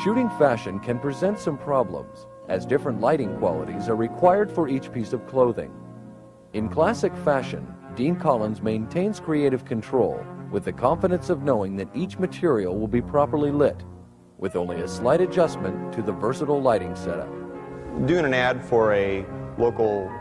Shooting fashion can present some problems, as different lighting qualities are required for each piece of clothing. In classic fashion, Dean Collins maintains creative control with the confidence of knowing that each material will be properly lit, with only a slight adjustment to the versatile lighting setup. Doing an ad for a local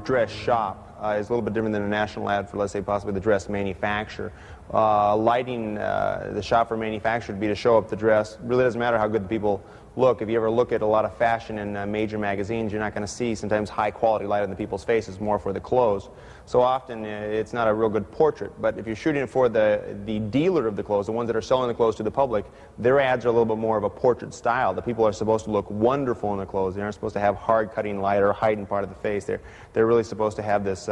dress shop is a little bit different than a national ad for, let's say, possibly the dress manufacturer. Lighting the shop for manufacturer would be to show up the dress. Really doesn't matter how good the people look. If you ever look at a lot of fashion in major magazines, you're not going to see sometimes high quality light on the people's faces, more for the clothes. So often it's not a real good portrait. But if you're shooting it for the dealer of the clothes, the ones that are selling the clothes to the public, their ads are a little bit more of a portrait style. The people are supposed to look wonderful in their clothes. They aren't supposed to have hard cutting light or hiding part of the face. They're really supposed to have this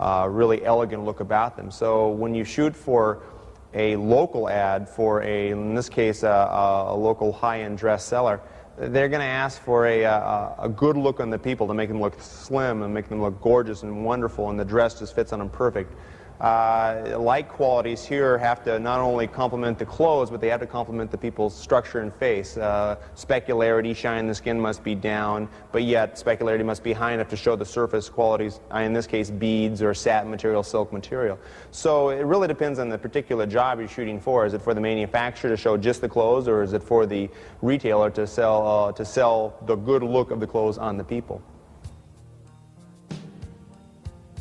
really elegant look about them. So when you shoot for a local ad for in this case, a local high-end dress seller, they're going to ask for a good look on the people to make them look slim and make them look gorgeous and wonderful, and the dress just fits on them perfect. Light qualities here have to not only complement the clothes, but they have to complement the people's structure and face. Specularity, shine the skin must be down, but yet specularity must be high enough to show the surface qualities, in this case beads or satin material, silk material. So it really depends on the particular job you're shooting for. Is it for the manufacturer to show just the clothes, or is it for the retailer to sell the good look of the clothes on the people?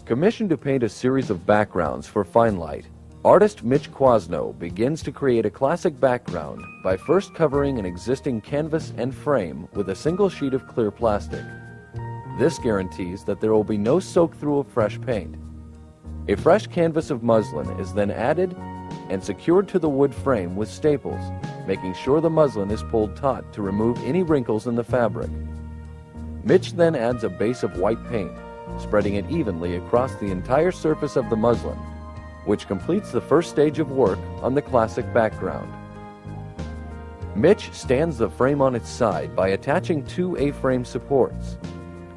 Commissioned to paint a series of backgrounds for fine light, artist Mitch Quasno begins to create a classic background by first covering an existing canvas and frame with a single sheet of clear plastic. This guarantees that there will be no soak-through of fresh paint. A fresh canvas of muslin is then added and secured to the wood frame with staples, making sure the muslin is pulled taut to remove any wrinkles in the fabric. Mitch then adds a base of white paint, spreading it evenly across the entire surface of the muslin, which completes the first stage of work on the classic background. Mitch stands the frame on its side by attaching two A-frame supports.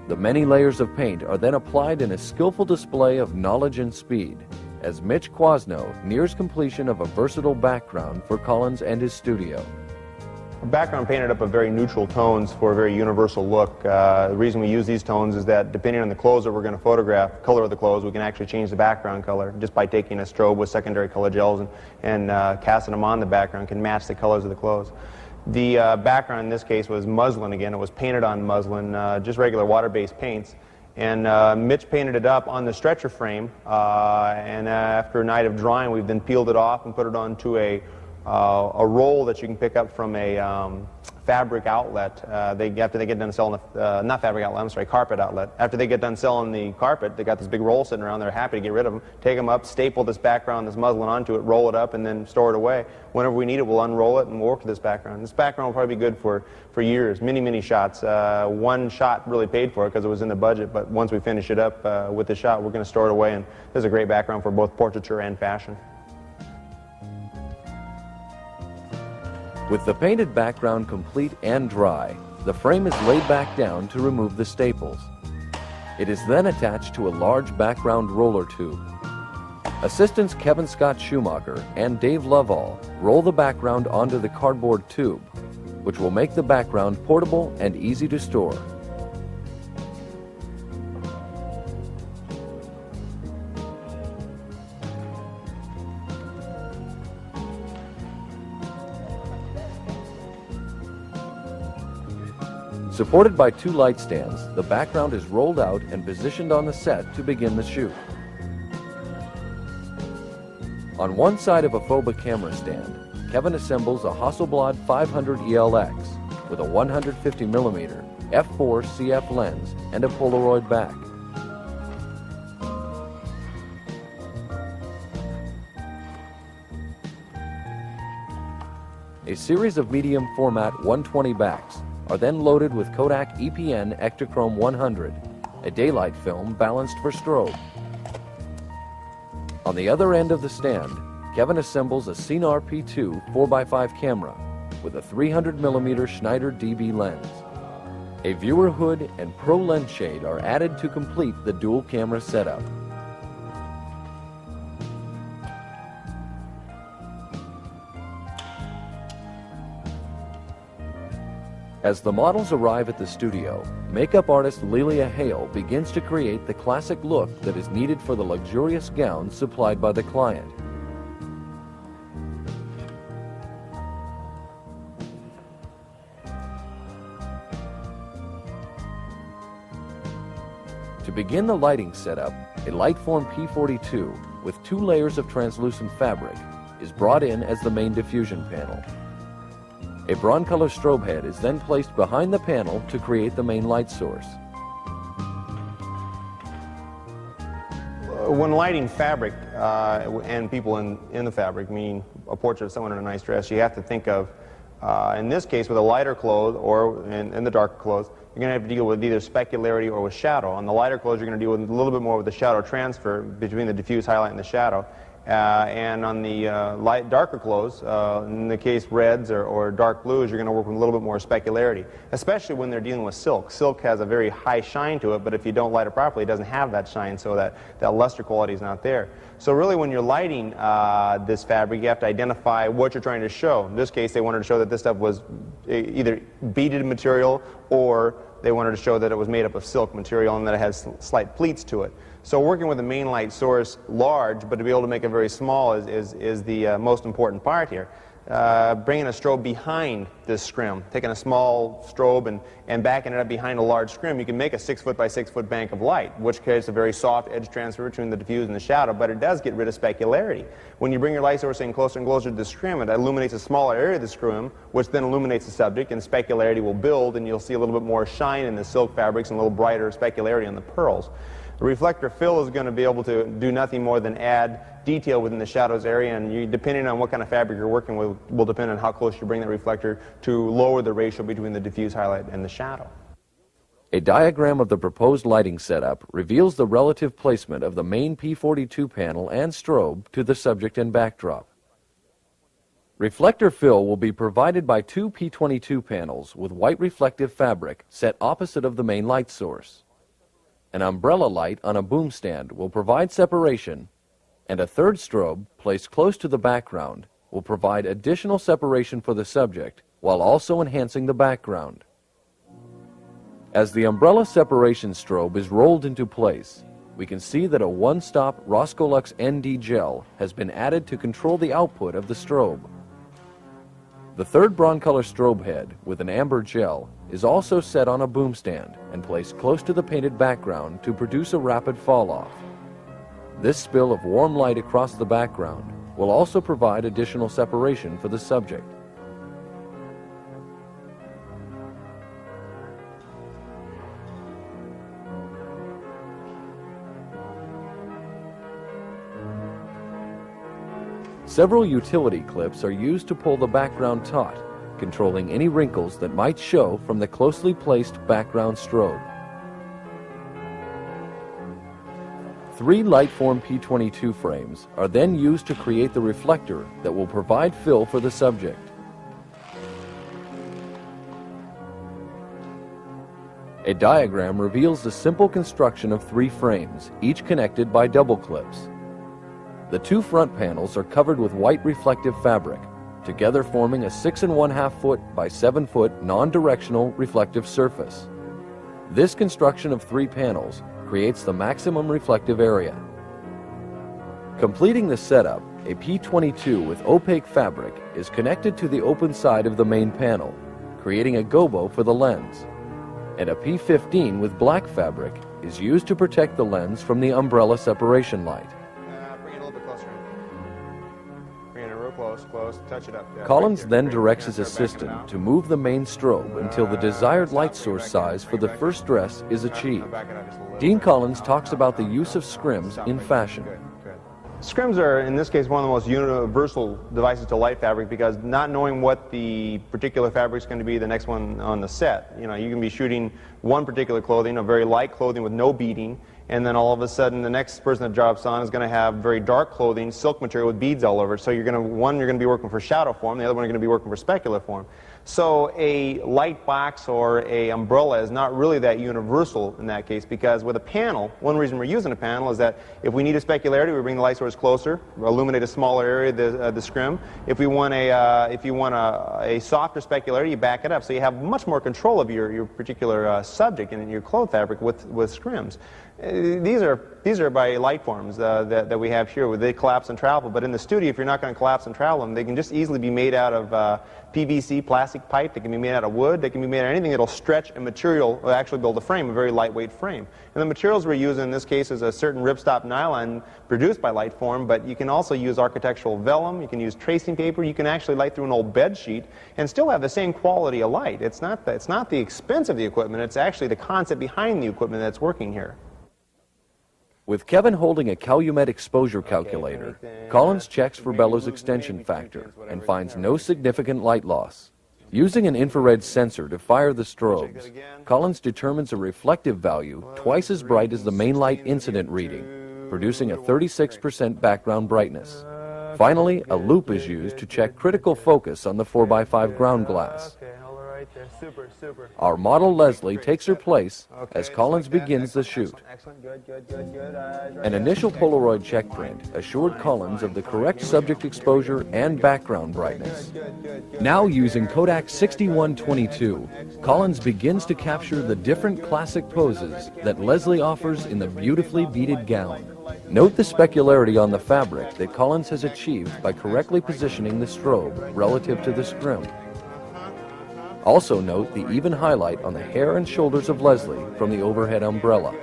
The many layers of paint are then applied in a skillful display of knowledge and speed, as Mitch Quasno nears completion of a versatile background for Collins and his studio. The background painted up of very neutral tones for a very universal look. The reason we use these tones is that depending on the clothes that we're going to photograph, color of the clothes, we can actually change the background color just by taking a strobe with secondary color gels and casting them on the background can match the colors of the clothes. The background in this case was muslin again. It was painted on muslin, just regular water-based paints. And Mitch painted it up on the stretcher frame, and after a night of drying, we've then peeled it off and put it onto a roll that you can pick up from a fabric outlet. After they get done selling not fabric outlet, I'm sorry, carpet outlet. After they get done selling the carpet, they got this big roll sitting around. They're happy to get rid of them. Take them up, staple this background, this muslin onto it, roll it up, and then store it away. Whenever we need it, we'll unroll it and we'll work with this background. This background will probably be good for years, many shots. One shot really paid for it because it was in the budget, but once we finish it up with the shot, we're going to store it away, and this is a great background for both portraiture and fashion. With the painted background complete and dry, the frame is laid back down to remove the staples. It is then attached to a large background roller tube. Assistants Kevin Scott Schumacher and Dave Lovall roll the background onto the cardboard tube, which will make the background portable and easy to store. Supported by two light stands, the background is rolled out and positioned on the set to begin the shoot. On one side of a Foba camera stand, Kevin assembles a Hasselblad 500 ELX with a 150mm f4 CF lens and a Polaroid back. A series of medium format 120 backs are then loaded with Kodak EPN Ektachrome 100, a daylight film balanced for strobe. On the other end of the stand, Kevin assembles a Cinar P2 4x5 camera with a 300mm Schneider DB lens. A viewer hood and pro lens shade are added to complete the dual camera setup. As the models arrive at the studio, makeup artist Lelia Hale begins to create the classic look that is needed for the luxurious gowns supplied by the client. To begin the lighting setup, a Lightform P42 with 2 layers of translucent fabric is brought in as the main diffusion panel. A Broncolor strobe head is then placed behind the panel to create the main light source. When lighting fabric and people in the fabric, meaning a portrait of someone in a nice dress, you have to think of, in this case, with a lighter clothes or in the darker clothes, you're going to have to deal with either specularity or with shadow. On the lighter clothes, you're going to deal with a little bit more with the shadow transfer between the diffuse highlight and the shadow. And on the darker clothes, in the case reds or dark blues, you're going to work with a little bit more specularity, especially when they're dealing with silk. Silk has a very high shine to it, but if you don't light it properly, it doesn't have that shine, so that luster quality is not there. So really, when you're lighting this fabric, you have to identify what you're trying to show. In this case, they wanted to show that this stuff was either beaded material, or they wanted to show that it was made up of silk material and that it has slight pleats to it. So working with a main light source large, but to be able to make it very small is the most important part here. Bringing a strobe behind this scrim, taking a small strobe and backing it up behind a large scrim, you can make a 6 foot by 6 foot bank of light, which creates a very soft edge transfer between the diffuse and the shadow, but it does get rid of specularity. When you bring your light source in closer and closer to the scrim, it illuminates a smaller area of the scrim, which then illuminates the subject, and specularity will build, and you'll see a little bit more shine in the silk fabrics and a little brighter specularity on the pearls. The reflector fill is going to be able to do nothing more than add detail within the shadows area, and depending on what kind of fabric you're working with will depend on how close you bring the reflector to lower the ratio between the diffuse highlight and the shadow. A diagram of the proposed lighting setup reveals the relative placement of the main P42 panel and strobe to the subject and backdrop. Reflector fill will be provided by 2 P22 panels with white reflective fabric set opposite of the main light source. An umbrella light on a boom stand will provide separation, and a third strobe placed close to the background will provide additional separation for the subject while also enhancing the background. As the umbrella separation strobe is rolled into place, we can see that a one-stop Roscolux ND gel has been added to control the output of the strobe. The third Broncolor strobe head with an amber gel is also set on a boom stand and placed close to the painted background to produce a rapid fall-off. This spill of warm light across the background will also provide additional separation for the subject. Several utility clips are used to pull the background taut, controlling any wrinkles that might show from the closely placed background strobe. 3 Lightform P22 frames are then used to create the reflector that will provide fill for the subject. A diagram reveals the simple construction of 3 frames, each connected by double clips. The 2 front panels are covered with white reflective fabric, together forming a 6 1/2 foot by 7 foot non-directional reflective surface. This construction of 3 panels creates the maximum reflective area. Completing the setup, a P22 with opaque fabric is connected to the open side of the main panel, creating a gobo for the lens. And a P15 with black fabric is used to protect the lens from the umbrella separation light. Bring it a little bit closer in. Bring it in real close, touch it up. Yeah, Collins right then there. directs his Back it assistant out. to move the main strobe until the desired light source size for the first dress is achieved. Back it up just a little Dean bit. Collins talks about the use of scrims in fashion. Good. Scrims are, in this case, one of the most universal devices to light fabric, because not knowing what the particular fabric is going to be the next one on the set. You know, you can be shooting one particular clothing, a very light clothing with no beading, and then all of a sudden the next person that drops on is going to have very dark clothing, silk material with beads all over it. So you're going to be working for shadow form, the other one you're going to be working for specular form. So a light box or a umbrella is not really that universal in that case, because with a panel, one reason we're using a panel is that if we need a specularity, we bring the light source closer, illuminate a smaller area of the scrim. If you want a softer specularity, you back it up, so you have much more control of your particular subject and your cloth fabric with scrims. These are by light forms that we have here, where they collapse and travel. But in the studio, if you're not going to collapse and travel them, they can just easily be made out of PVC, plastic pipe. They can be made out of wood. They can be made out of anything that'll stretch a material or actually build a frame, a very lightweight frame. And the materials we're using in this case is a certain ripstop nylon produced by light form, but you can also use architectural vellum. You can use tracing paper. You can actually light through an old bed sheet and still have the same quality of light. It's not the expense of the equipment. It's actually the concept behind the equipment that's working here. With Kevin holding a Calumet exposure calculator, Collins checks for bellows extension factor and finds no significant light loss. Using an infrared sensor to fire the strobes, Collins determines a reflective value twice as bright as the main light incident reading, producing a 36% background brightness. Finally, a loop is used to check critical focus on the 4x5 ground glass. Our model Leslie takes her place as Collins begins the shoot. An initial Polaroid check print assured Collins of the correct subject exposure and background brightness. Now using Kodak 6122, Collins begins to capture the different classic poses that Leslie offers in the beautifully beaded gown. Note the specularity on the fabric that Collins has achieved by correctly positioning the strobe relative to the scrim. Also note the even highlight on the hair and shoulders of Leslie from the overhead umbrella.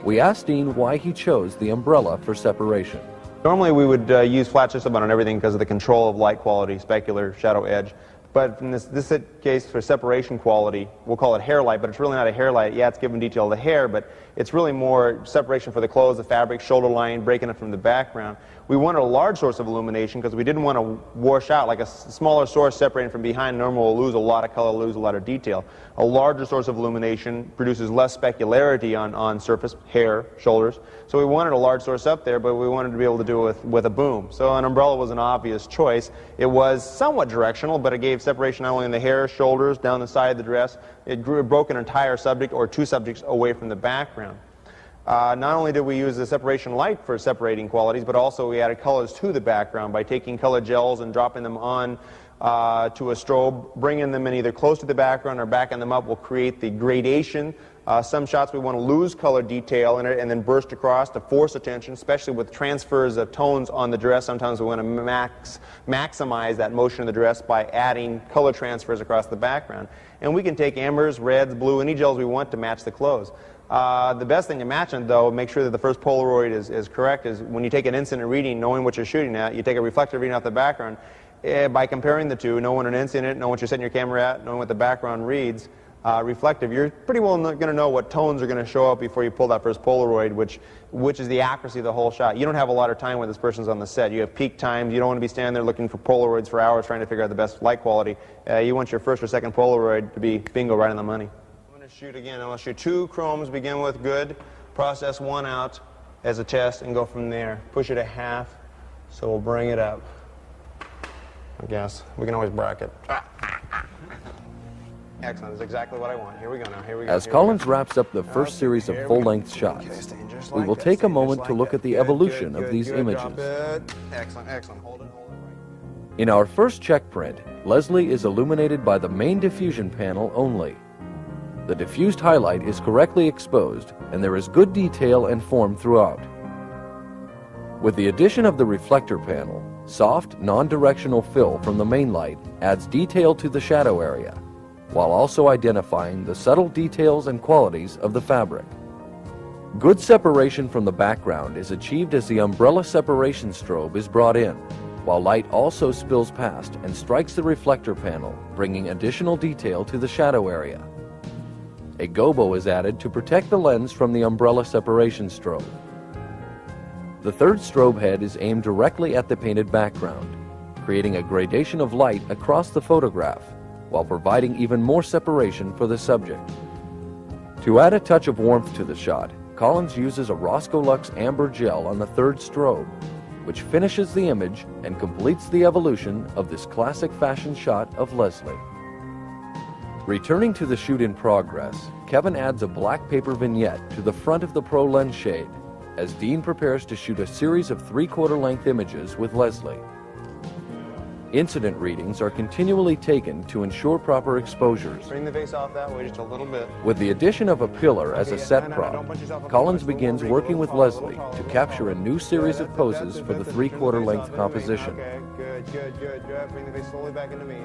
We asked Dean why he chose the umbrella for separation. Normally we would use flat system on everything because of the control of light quality, specular, shadow edge. But in this case, for separation quality, we'll call it hair light, but it's really not a hair light. Yeah, it's giving detail to the hair, but it's really more separation for the clothes, the fabric, shoulder line, breaking it from the background. We wanted a large source of illumination because we didn't want to wash out. Like a smaller source separating from behind normally will lose a lot of color, lose a lot of detail. A larger source of illumination produces less specularity on surface, hair, shoulders. So we wanted a large source up there, but we wanted to be able to do it with a boom. So an umbrella was an obvious choice. It was somewhat directional, but it gave separation not only in the hair, shoulders, down the side of the dress. It broke an entire subject or two subjects away from the background. Not only did we use the separation light for separating qualities, but also we added colors to the background by taking color gels and dropping them on to a strobe, bringing them in either close to the background or backing them up will create the gradation. Some shots we want to lose color detail in it and then burst across to force attention, especially with transfers of tones on the dress. Sometimes we want to maximize that motion of the dress by adding color transfers across the background. And we can take ambers, reds, blue, any gels we want to match the clothes. The best thing to match it, though, make sure that the first Polaroid is correct, is when you take an incident reading, knowing what you're shooting at, you take a reflective reading off the background. By comparing the two, knowing an incident, knowing what you're setting your camera at, knowing what the background reads, reflective, you're pretty well going to know what tones are going to show up before you pull that first Polaroid, which is the accuracy of the whole shot. You don't have a lot of time when this person's on the set. You have peak times. You don't want to be standing there looking for Polaroids for hours trying to figure out the best light quality. You want your first or second Polaroid to be bingo, right on the money. Shoot again. I'm going to shoot two chromes, begin with good, process one out as a test, and go from there. Push it a half, so we'll bring it up. I guess. We can always bracket. Excellent. That's exactly what I want. Here we go now. Here we go. As Collins wraps up the first series of full-length shots, we will take a moment to look at the evolution of these images. Excellent, excellent. Hold it right. In our first check print, Leslie is illuminated by the main diffusion panel only. The diffused highlight is correctly exposed, and there is good detail and form throughout. With the addition of the reflector panel, soft, non-directional fill from the main light adds detail to the shadow area, while also identifying the subtle details and qualities of the fabric. Good separation from the background is achieved as the umbrella separation strobe is brought in, while light also spills past and strikes the reflector panel, bringing additional detail to the shadow area. A gobo is added to protect the lens from the umbrella separation strobe. The third strobe head is aimed directly at the painted background, creating a gradation of light across the photograph, while providing even more separation for the subject. To add a touch of warmth to the shot, Colins uses a Roscolux amber gel on the third strobe, which finishes the image and completes the evolution of this classic fashion shot of Leslie. Returning to the shoot in progress, Kevin adds a black paper vignette to the front of the Pro lens shade as Dean prepares to shoot a series of 3/4 length images with Leslie. Incident readings are continually taken to ensure proper exposures. Bring the face off that way just a little bit. With the addition of a pillar as a set prop, Colins begins working with Leslie to capture a new series of poses for the 3/4 length composition. Okay, good. Bring the face slowly back into me.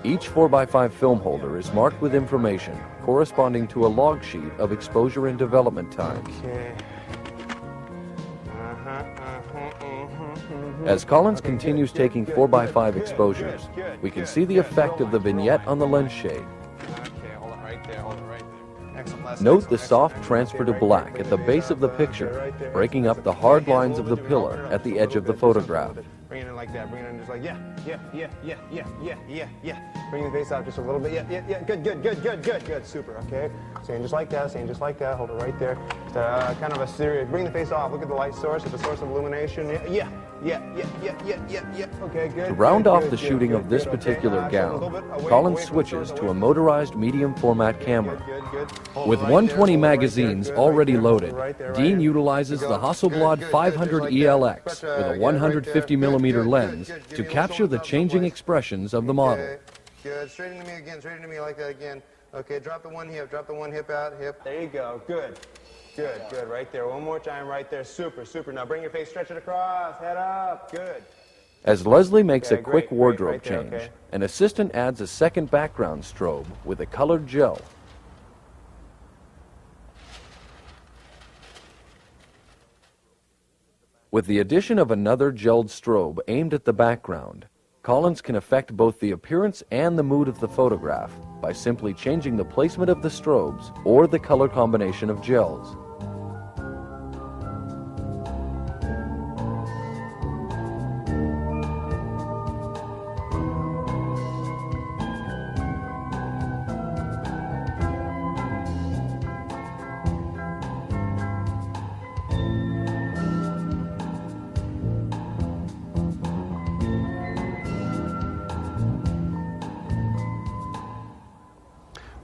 Each 4x5 film holder is marked with information corresponding to a log sheet of exposure and development times. Okay. As Colins continues taking 4x5 exposures, we can see the effect of the vignette on the lens shade. Okay, hold it right there. Excellent. Note the soft transfer to black at the base of the picture, breaking up the hard lines of the pillar at the edge of the photograph. Bring it in like that. Bring it in just like, yeah. Bring the face out just a little bit. Yeah. Good. Super. Okay. Saying just like that. Hold it right there. Kind of a serious. Bring the face off. Look at the light source. At the source of illumination. Yeah. Okay, good. To round off the shooting of this particular gown, Colins switches to a motorized medium format camera. With 120 magazines already loaded, Dean utilizes the Hasselblad 500 ELX with a 150mm lens to capture the changing expressions of the model. Good. Straight into me like that again. Okay, drop the one hip out, hip. There you go. Good. Right there. One more time right there. Super. Now bring your face, stretch it across, head up. Good. As Leslie makes a quick great, wardrobe right there, change, okay. an assistant adds a second background strobe with a colored gel. With the addition of another gelled strobe aimed at the background, Colins can affect both the appearance and the mood of the photograph by simply changing the placement of the strobes or the color combination of gels.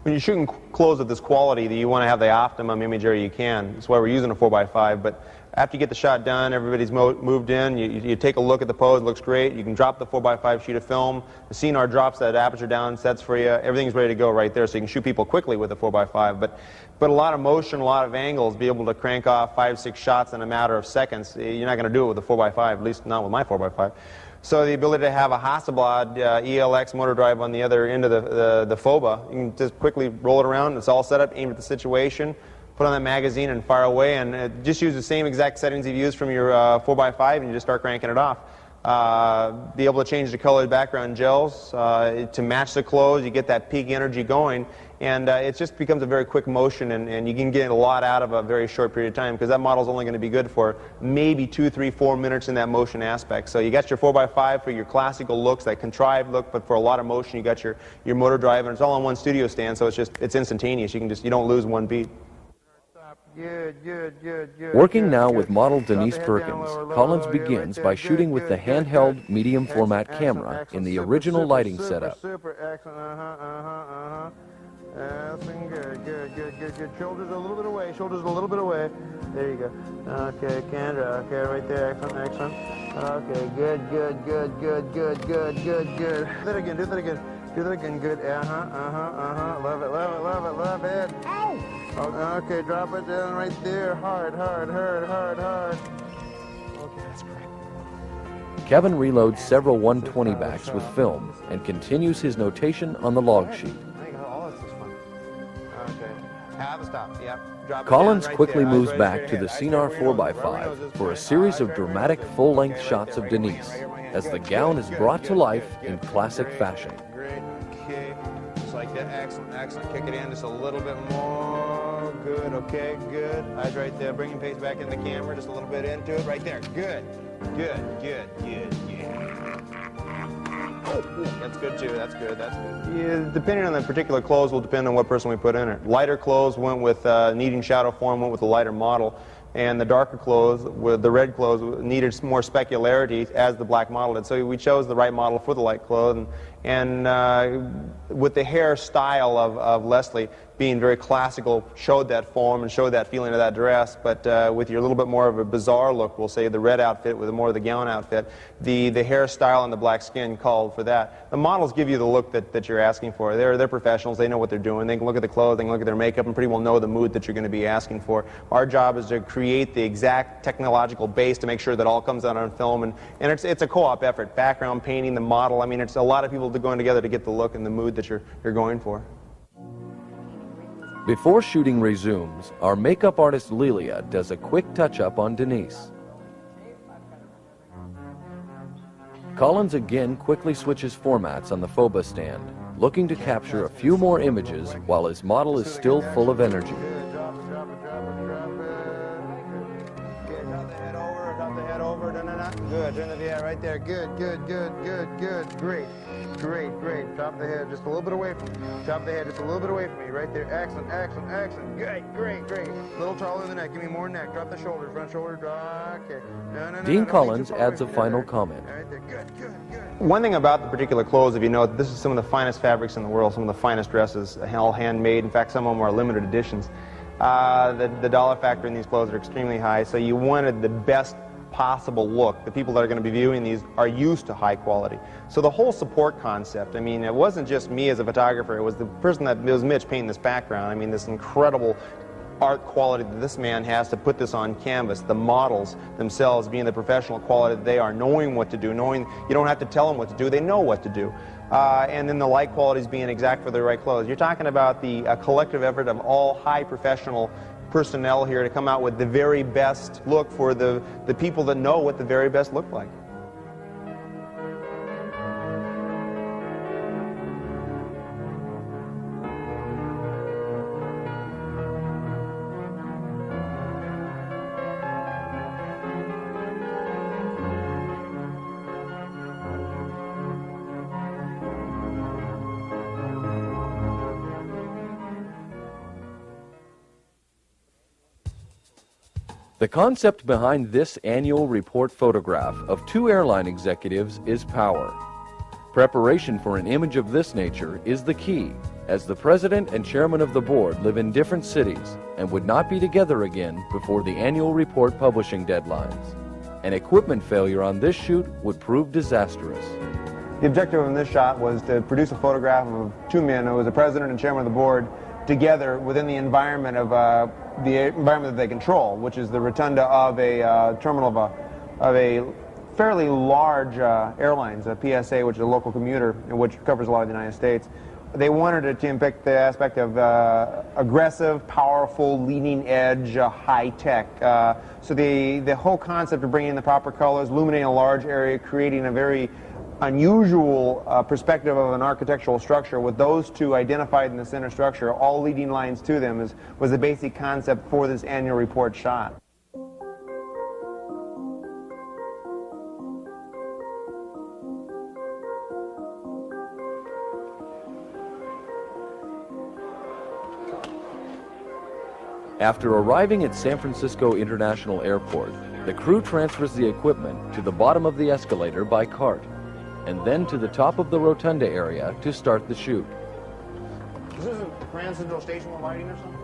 When you're shooting clothes of this quality, you want to have the optimum imagery you can. That's why we're using a 4x5. But after you get the shot done, everybody's moved in, you take a look at the pose, it looks great. You can drop the 4x5 sheet of film. The CNR drops that aperture down, sets for you. Everything's ready to go right there, so you can shoot people quickly with a 4x5. But a lot of motion, a lot of angles, be able to crank off 5-6 shots in a matter of seconds. You're not going to do it with a 4x5, at least not with my 4x5. So the ability to have a Hasselblad ELX motor drive on the other end of the FOBA, you can just quickly roll it around. It's all set up, aim at the situation, put on that magazine and fire away, and just use the same exact settings you've used from your 4x5, and you just start cranking it off. Be able to change the colored background gels to match the clothes. You get that peak energy going, and it just becomes a very quick motion, and you can get a lot out of a very short period of time, because that model's only going to be good for maybe 2, 3, 4 minutes in that motion aspect. So you got your 4x5 for your classical looks, that contrived look, but for a lot of motion you got your motor drive, and it's all on one studio stand, so it's instantaneous. You don't lose one beat. Working now with model Denise Perkins, Colins begins by shooting with the handheld medium format camera in the original lighting setup. Super excellent. Good. Shoulders a little bit away. There you go. Okay, Kendra. Okay, right there. Excellent. Okay, good. Do that again. Good. Love it. Ow! Okay, drop it down right there. Hard. Okay, that's great. Kevin reloads several 120 backs with film and continues his notation on the log sheet. Have a stop. Yep. Drop Colins right quickly there. moves Eyes back right to the straight for CNR your head. 4x5 for a series of dramatic full-length shots of Denise as the gown is brought to life in classic fashion. Great. Okay. Just like that. Excellent. Kick it in just a little bit more. Good. Okay. Good. Eyes right there. Bring your face back in the camera. Just a little bit into it. Right there. Good. Yeah. That's good too. That's good. That's good. Yeah, depending on the particular clothes will depend on what person we put in it. Lighter clothes went with needing shadow form, went with a lighter model. And the darker clothes, with the red clothes, needed more specularity as the black model did. So we chose the right model for the light clothes. And with the hairstyle of Leslie being very classical, showed that form and showed that feeling of that dress. But with your little bit more of a bizarre look, we'll say the red outfit with more of the gown outfit, the hairstyle and the black skin called for that. The models give you the look that you're asking for. They're professionals. They know what they're doing. They can look at the clothes, they can look at their makeup, and pretty well know the mood that you're going to be asking for. Our job is to create the exact technological base to make sure that all comes out on film. And it's a co-op effort. Background painting, the model. I mean, it's a lot of people going together to get the look and the mood that you're going for. Before shooting resumes, our makeup artist Lilia does a quick touch-up on Denise. Colins again quickly switches formats on the FOBA stand, looking to capture a few more images while his model is still full of energy. Good, turn the head right there. Good, good, good, good, good. Great, great, great. Top of the head just a little bit away from me. Top of the head just a little bit away from me. Right there. Excellent, excellent, excellent. Great, great, great. A little taller than that. Give me more neck. Drop the shoulder, front shoulder. Okay. No, Dean Colins adds a final comment. Right there. Good, good, good. One thing about the particular clothes, if you know, this is some of the finest fabrics in the world, some of the finest dresses, all handmade. In fact, some of them are limited editions. The dollar factor in these clothes are extremely high, so you wanted the best possible look. The people that are going to be viewing these are used to high quality. So the whole support concept, I mean, it wasn't just me as a photographer, it was the person that, it was Mitch painting this background. I mean, this incredible art quality that this man has to put this on canvas, the models themselves being the professional quality that they are, knowing what to do, knowing you don't have to tell them what to do, they know what to do. And then the light qualities being exact for the right clothes. You're talking about the collective effort of all high professional personnel here to come out with the very best look for the people that know what the very best look like. The concept behind this annual report photograph of two airline executives is power. Preparation for an image of this nature is the key, as the president and chairman of the board live in different cities and would not be together again before the annual report publishing deadlines. An equipment failure on this shoot would prove disastrous. The objective in this shot was to produce a photograph of two men, who was the president and chairman of the board, together within the environment of the environment that they control, which is the rotunda of a terminal of a fairly large airlines, a PSA, which is a local commuter, which covers a lot of the United States. They wanted it to impact the aspect of aggressive, powerful, leading edge, high tech. So the whole concept of bringing in the proper colors, illuminating a large area, creating a very unusual perspective of an architectural structure with those two identified in the center structure, all leading lines to them, was the basic concept for this annual report shot. After arriving at San Francisco International Airport, the crew transfers the equipment to the bottom of the escalator by cart, and then to the top of the rotunda area to start the shoot. This isn't Grand Central Station with lighting or something?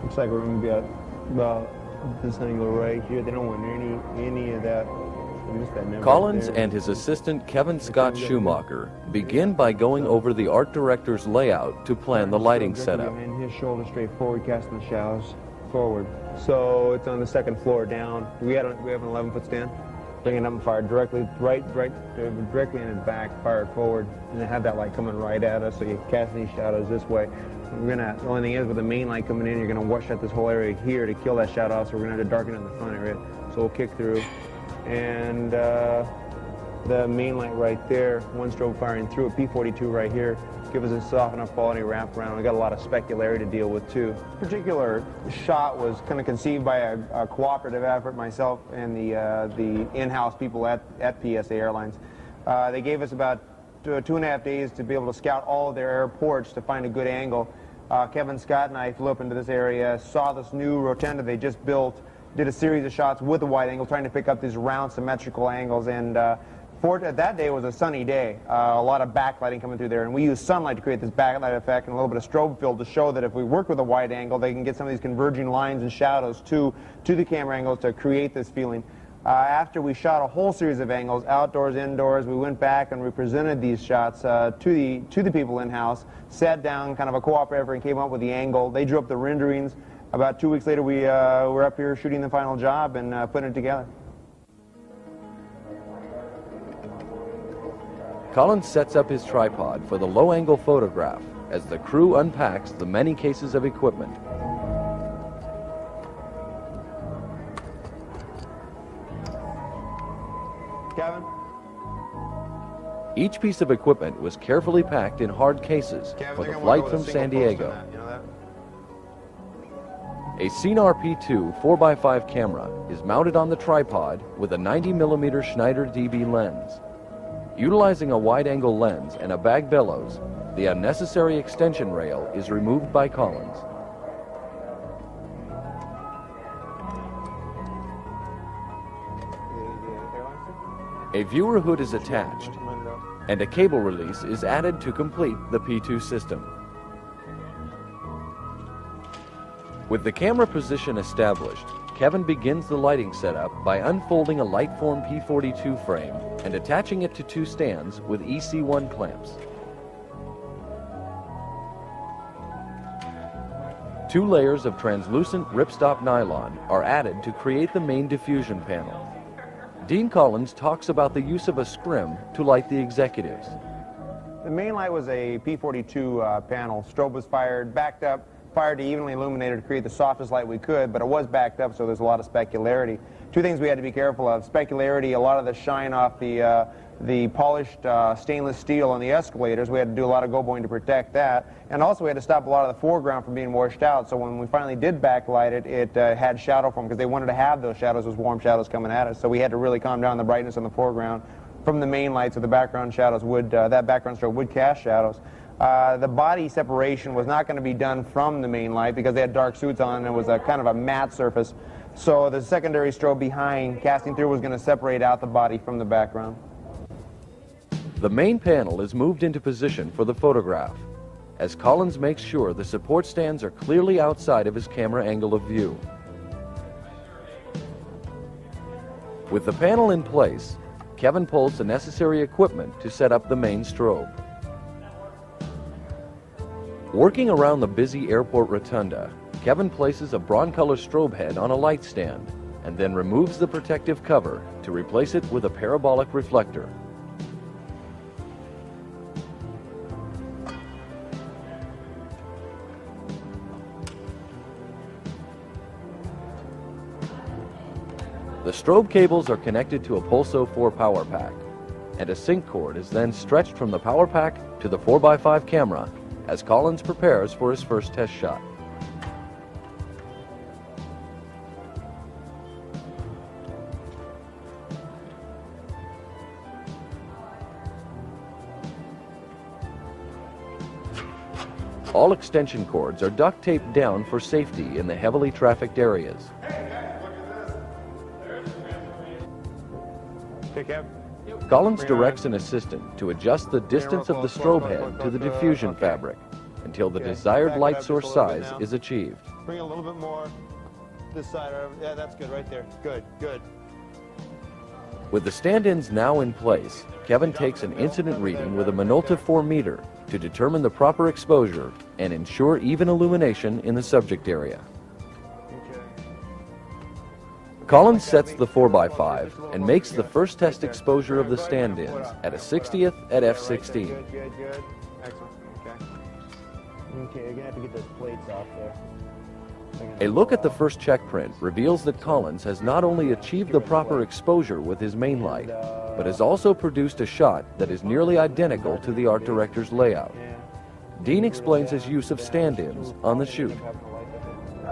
Looks like we're going to be at about this angle right here. They don't want any of that. Colins and his assistant Kevin Scott Schumacher begin by going over the art director's layout to plan the lighting setup. And his shoulder straight forward, casting the shadows forward. So it's on the second floor down. We have an 11-foot stand. Bring it up and fire directly directly in his back, fire it forward, and then have that light coming right at us. So you cast these shadows this way. The only thing is, with the main light coming in, you're gonna wash out this whole area here to kill that shadow off. So we're gonna have to darken it in the front area. So we'll kick through. And the main light right there, one strobe firing through a P42 right here, give us a soft enough quality wraparound. We got a lot of specularity to deal with too. This particular shot was kind of conceived by a cooperative effort, myself and the in-house people at PSA Airlines. They gave us about 2.5 days to be able to scout all of their airports to find a good angle. Kevin Scott and I flew up into this area, saw this new rotunda they just built, did a series of shots with a wide angle, trying to pick up these round symmetrical angles, and that day was a sunny day, a lot of backlighting coming through there, and we used sunlight to create this backlight effect and a little bit of strobe fill to show that if we work with a wide angle, they can get some of these converging lines and shadows to the camera angles to create this feeling. After we shot a whole series of angles, outdoors, indoors, we went back and we presented these shots to the people in-house, sat down, kind of a cooperative, and came up with the angle. They drew up the renderings. About 2 weeks later, we were up here shooting the final job and putting it together. Colins sets up his tripod for the low-angle photograph as the crew unpacks the many cases of equipment. Kevin? Each piece of equipment was carefully packed in hard cases for the flight from San Diego. A Cinar P2 4x5 camera is mounted on the tripod with a 90mm Schneider DB lens. Utilizing a wide-angle lens and a bag bellows, the unnecessary extension rail is removed by Colins. A viewer hood is attached, and a cable release is added to complete the P2 system. With the camera position established, Kevin begins the lighting setup by unfolding a Lightform P42 frame and attaching it to two stands with EC1 clamps. Two layers of translucent ripstop nylon are added to create the main diffusion panel. Dean Colins talks about the use of a scrim to light the executives. The main light was a P42 panel. Strobe was fired, backed up, fired to evenly illuminate it to create the softest light we could, but it was backed up, so there's a lot of specularity. Two things we had to be careful of. Specularity, a lot of the shine off the polished stainless steel on the escalators. We had to do a lot of go-boing to protect that. And also we had to stop a lot of the foreground from being washed out, so when we finally did backlight it, it had shadow form because they wanted to have those shadows as warm shadows coming at us. So we had to really calm down the brightness on the foreground from the main light, so the background shadows would, that background strobe would cast shadows. The body separation was not going to be done from the main light because they had dark suits on and it was a kind of a matte surface. So the secondary strobe behind casting through was going to separate out the body from the background. The main panel is moved into position for the photograph, as Colins makes sure the support stands are clearly outside of his camera angle of view. With the panel in place, Kevin pulls the necessary equipment to set up the main strobe. Working around the busy airport rotunda, Kevin places a broncolor strobe head on a light stand and then removes the protective cover to replace it with a parabolic reflector. The strobe cables are connected to a Pulso 4 power pack, and a sync cord is then stretched from the power pack to the 4x5 camera as Colins prepares for his first test shot. All extension cords are duct taped down for safety in the heavily trafficked areas. Colins directs an assistant to adjust the distance of the strobe head to the diffusion fabric until the desired light source size is achieved. Bring it a little bit more this side. Yeah, that's good right there. Good, good. With the stand-ins now in place, Kevin takes an incident reading with a Minolta 4 meter to determine the proper exposure and ensure even illumination in the subject area. Colins sets the 4x5 and makes the first test exposure of the stand-ins at a 60th at f16. Good, good, good. Excellent. Okay. Okay, you're going to have to get those plates off there. A look at the first check print reveals that Colins has not only achieved the proper exposure with his main light, but has also produced a shot that is nearly identical to the art director's layout. Dean explains his use of stand-ins on the shoot.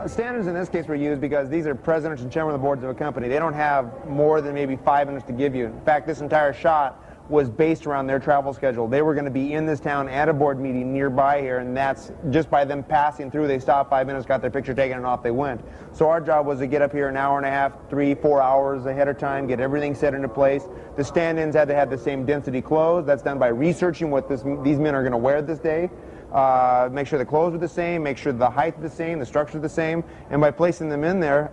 Stand-ins in this case were used because these are presidents and chairmen of the boards of a company. They don't have more than maybe 5 minutes to give you. In fact, this entire shot was based around their travel schedule. They were going to be in this town at a board meeting nearby here, and that's just by them passing through. They stopped 5 minutes, got their picture taken, and off they went. So our job was to get up here an hour and a half, 3-4 hours ahead of time, get everything set into place. The stand-ins had to have the same density clothes. That's done by researching what these men are going to wear this day. Make sure the clothes are the same, make sure the height is the same, the structure is the same, and by placing them in there,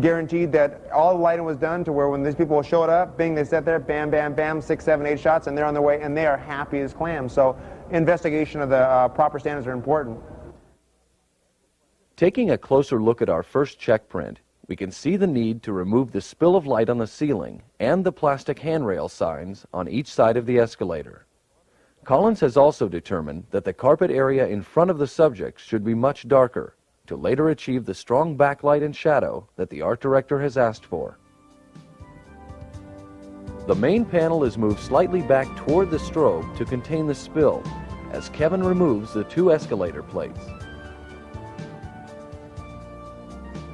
guaranteed that all the lighting was done to where when these people showed up, bing, they sat there, bam, bam, bam, 6, 7, 8 shots, and they're on their way, and they are happy as clams. So investigation of the proper standards are important. Taking a closer look at our first check print, we can see the need to remove the spill of light on the ceiling and the plastic handrail signs on each side of the escalator. Collins has also determined that the carpet area in front of the subjects should be much darker to later achieve the strong backlight and shadow that the art director has asked for. The main panel is moved slightly back toward the strobe to contain the spill as Kevin removes the 2 escalator plates.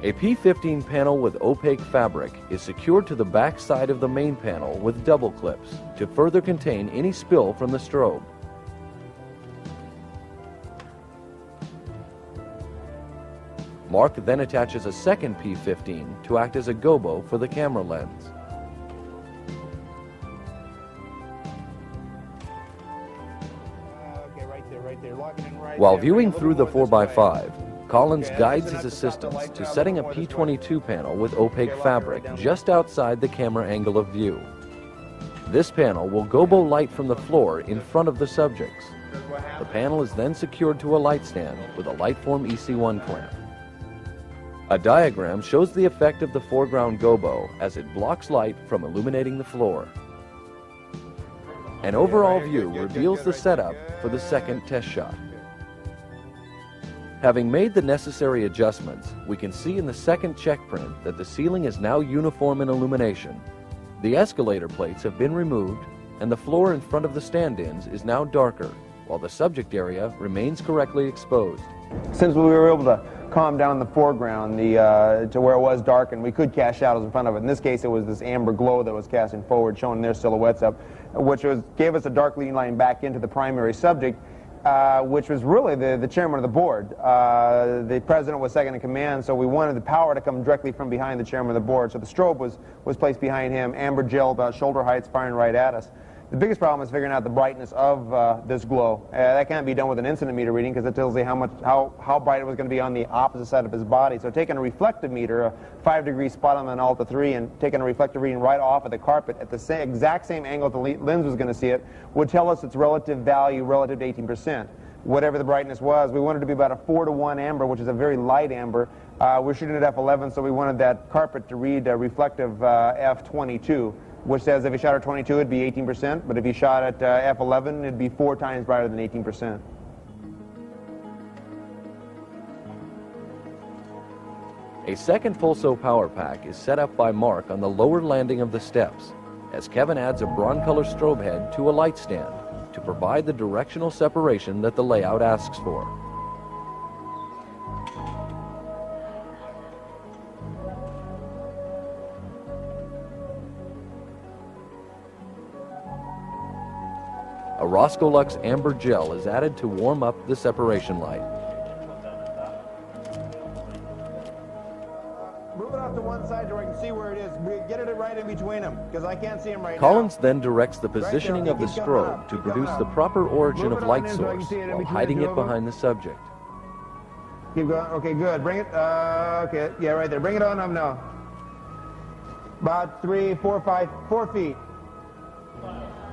A P15 panel with opaque fabric is secured to the back side of the main panel with double clips to further contain any spill from the strobe. Mark then attaches a second P15 to act as a gobo for the camera lens. While viewing through the 4x5, Collins guides his assistants to setting a P22 panel with opaque fabric just outside the camera angle of view. This panel will gobo light from the floor in front of the subjects. The panel is then secured to a light stand with a Lightform EC1 clamp. A diagram shows the effect of the foreground gobo as it blocks light from illuminating the floor. An overall view reveals the setup for the second test shot. Having made the necessary adjustments, we can see in the second check print that the ceiling is now uniform in illumination. The escalator plates have been removed, and the floor in front of the stand-ins is now darker, while the subject area remains correctly exposed. Since we were able to calm down the foreground to where it was dark and we could cast shadows in front of it, in this case it was this amber glow that was casting forward, showing their silhouettes up, which gave us a dark leading line back into the primary subject, which was really the chairman of the board. The president was second in command, so we wanted the power to come directly from behind the chairman of the board. So the strobe was placed behind him, amber gel about shoulder height, firing right at us. The biggest problem is figuring out the brightness of this glow. That can't be done with an incident meter reading because it tells you how bright it was going to be on the opposite side of his body. So taking a reflective meter, a 5-degree spot on an Alta 3, and taking a reflective reading right off of the carpet at the exact same angle the lens was going to see it would tell us its relative value relative to 18%. Whatever the brightness was, we wanted to be about a 4-to-1 amber, which is a very light amber. We're shooting at f11, so we wanted that carpet to read reflective f22. Which says if you shot at 22, it'd be 18%, but if you shot at f11, it'd be 4 times brighter than 18%. A second pulso power pack is set up by Mark on the lower landing of the steps, as Kevin adds a bronze-color strobe head to a light stand to provide the directional separation that the layout asks for. A Roscolux amber gel is added to warm up the separation light. Move it off to one side so I can see where it is. Get it right in between them, because I can't see them right Collins now. then directs the positioning of the strobe to produce the proper origin of light source while hiding it behind the subject. Keep going. Okay, good. Bring it. Okay, yeah, right there. Bring it on up now. About 3, 4, 5, 4 feet.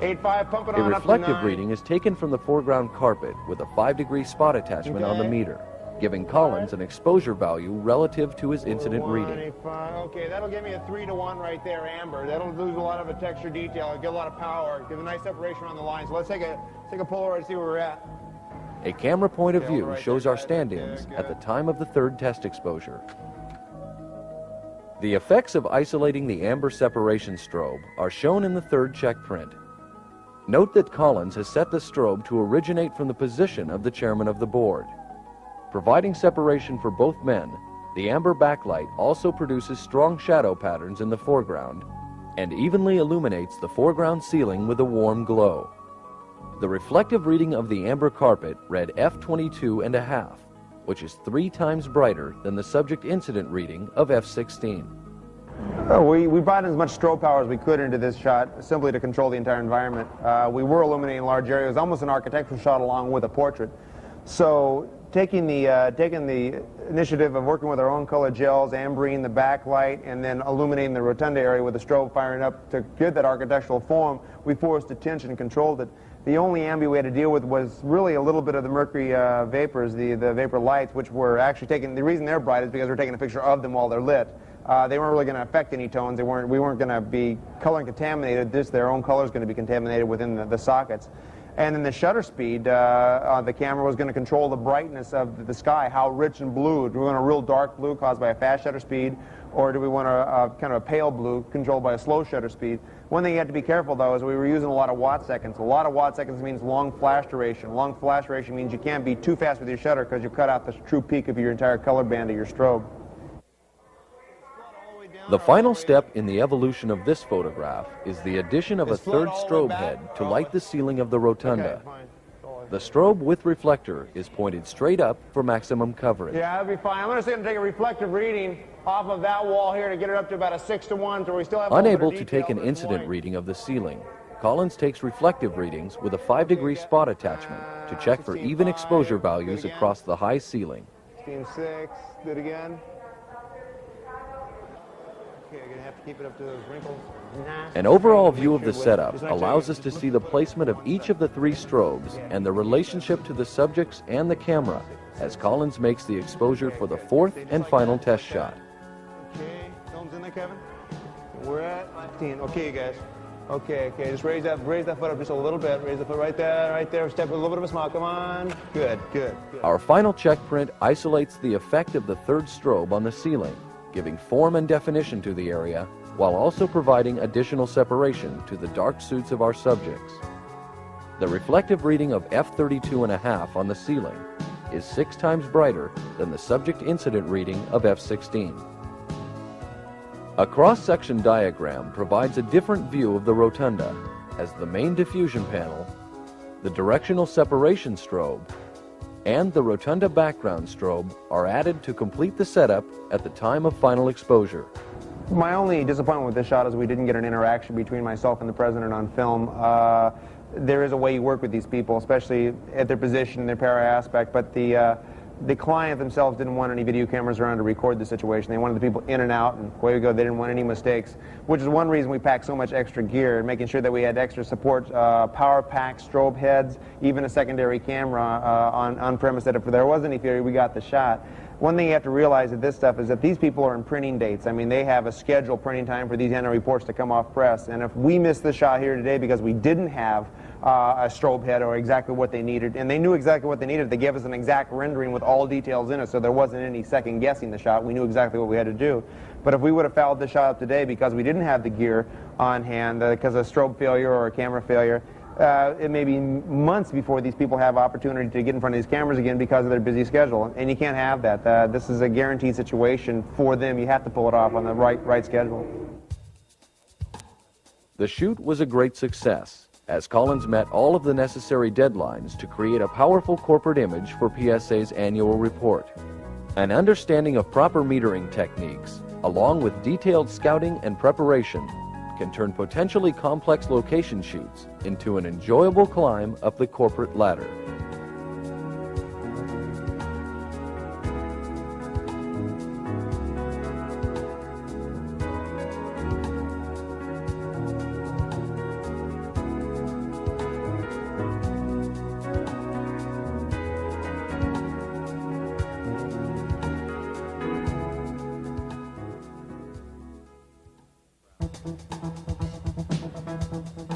8.5, pump it A on reflective up to 9. reading is taken from the foreground carpet with a 5-degree spot attachment on the meter, giving Collins an exposure value relative to his incident reading. Okay, that'll give me a 3-to-1 right there, amber. That'll lose a lot of the texture detail. It'll get a lot of power. Give a nice separation on the line. So let's take a Polaroid and see where we're at. A camera point of view shows our stand-ins at the time of the third test exposure. The effects of isolating the amber separation strobe are shown in the third check print. Note that Colins has set the strobe to originate from the position of the chairman of the board. Providing separation for both men, the amber backlight also produces strong shadow patterns in the foreground and evenly illuminates the foreground ceiling with a warm glow. The reflective reading of the amber carpet read f22.5, which is 3 times brighter than the subject incident reading of f16. We brought in as much strobe power as we could into this shot, simply to control the entire environment. We were illuminating large areas, almost an architectural shot along with a portrait. So taking the initiative of working with our own color gels, ambering the backlight, and then illuminating the rotunda area with the strobe firing up to get that architectural form, we forced attention and controlled it. The only ambient we had to deal with was really a little bit of the mercury vapors, the vapor lights, which were actually taking, the reason they're bright is because we're taking a picture of them while they're lit. They weren't really going to affect any tones. We weren't going to be color contaminated. Their own color is going to be contaminated within the sockets. And then the shutter speed, the camera was going to control the brightness of the sky, how rich and blue. Do we want a real dark blue caused by a fast shutter speed, or do we want a kind of a pale blue controlled by a slow shutter speed? One thing you have to be careful, though, is we were using a lot of watt seconds. A lot of watt seconds means long flash duration. Long flash duration means you can't be too fast with your shutter because you cut out the true peak of your entire color band of your strobe. The final step in the evolution of this photograph is the addition of a third strobe head to light the ceiling of the rotunda. The strobe with reflector is pointed straight up for maximum coverage. Yeah, that'll be fine. I'm just going to take a reflective reading off of that wall here to get it up to about a 6:1, so we still have Unable to take an incident reading of the ceiling, Colins takes reflective readings with a 5-degree spot attachment to check for even exposure values across the high ceiling. 16.6, do it again. Okay, I'm going to have to keep it up to those wrinkles. An overall view of the setup allows us to see the placement of each of the 3 strobes and the relationship to the subjects and the camera as Colins makes the exposure for the 4th and final test shot. Okay, film's in there, Kevin. We're at 15. Okay, you guys. Okay, just raise that foot up just a little bit. Raise the foot right there. Step with a little bit of a smile. Come on. Good. Our final check print isolates the effect of the third strobe on the ceiling, giving form and definition to the area, while also providing additional separation to the dark suits of our subjects. The reflective reading of f32.5 on the ceiling is 6 times brighter than the subject incident reading of f16. A cross-section diagram provides a different view of the rotunda, as the main diffusion panel, the directional separation strobe, and the rotunda background strobe are added to complete the setup at the time of final exposure. My only disappointment with this shot is we didn't get an interaction between myself and the president on film. There is a way you work with these people, especially at their position, their para aspect, but the client themselves didn't want any video cameras around to record the situation. They wanted the people in and out, and away we go. They didn't want any mistakes, which is one reason we packed so much extra gear, making sure that we had extra support, power pack, strobe heads, even a secondary camera on premise that if there was any failure, we got the shot. One thing you have to realize with this stuff is that these people are in printing dates. I mean, they have a scheduled printing time for these annual reports to come off press, and if we miss the shot here today because we didn't have a strobe head or exactly what they needed, and they knew exactly what they needed, they gave us an exact rendering with all details in it, so there wasn't any second guessing the shot. We knew exactly what we had to do. But if we would have fouled the shot up today because we didn't have the gear on hand, because of strobe failure or a camera failure, it may be months before these people have opportunity to get in front of these cameras again because of their busy schedule, and you can't have that. This is a guaranteed situation for them. You have to pull it off on the right schedule. The shoot was a great success, as Colins met all of the necessary deadlines to create a powerful corporate image for PSA's annual report. An understanding of proper metering techniques, along with detailed scouting and preparation, can turn potentially complex location shoots into an enjoyable climb up the corporate ladder.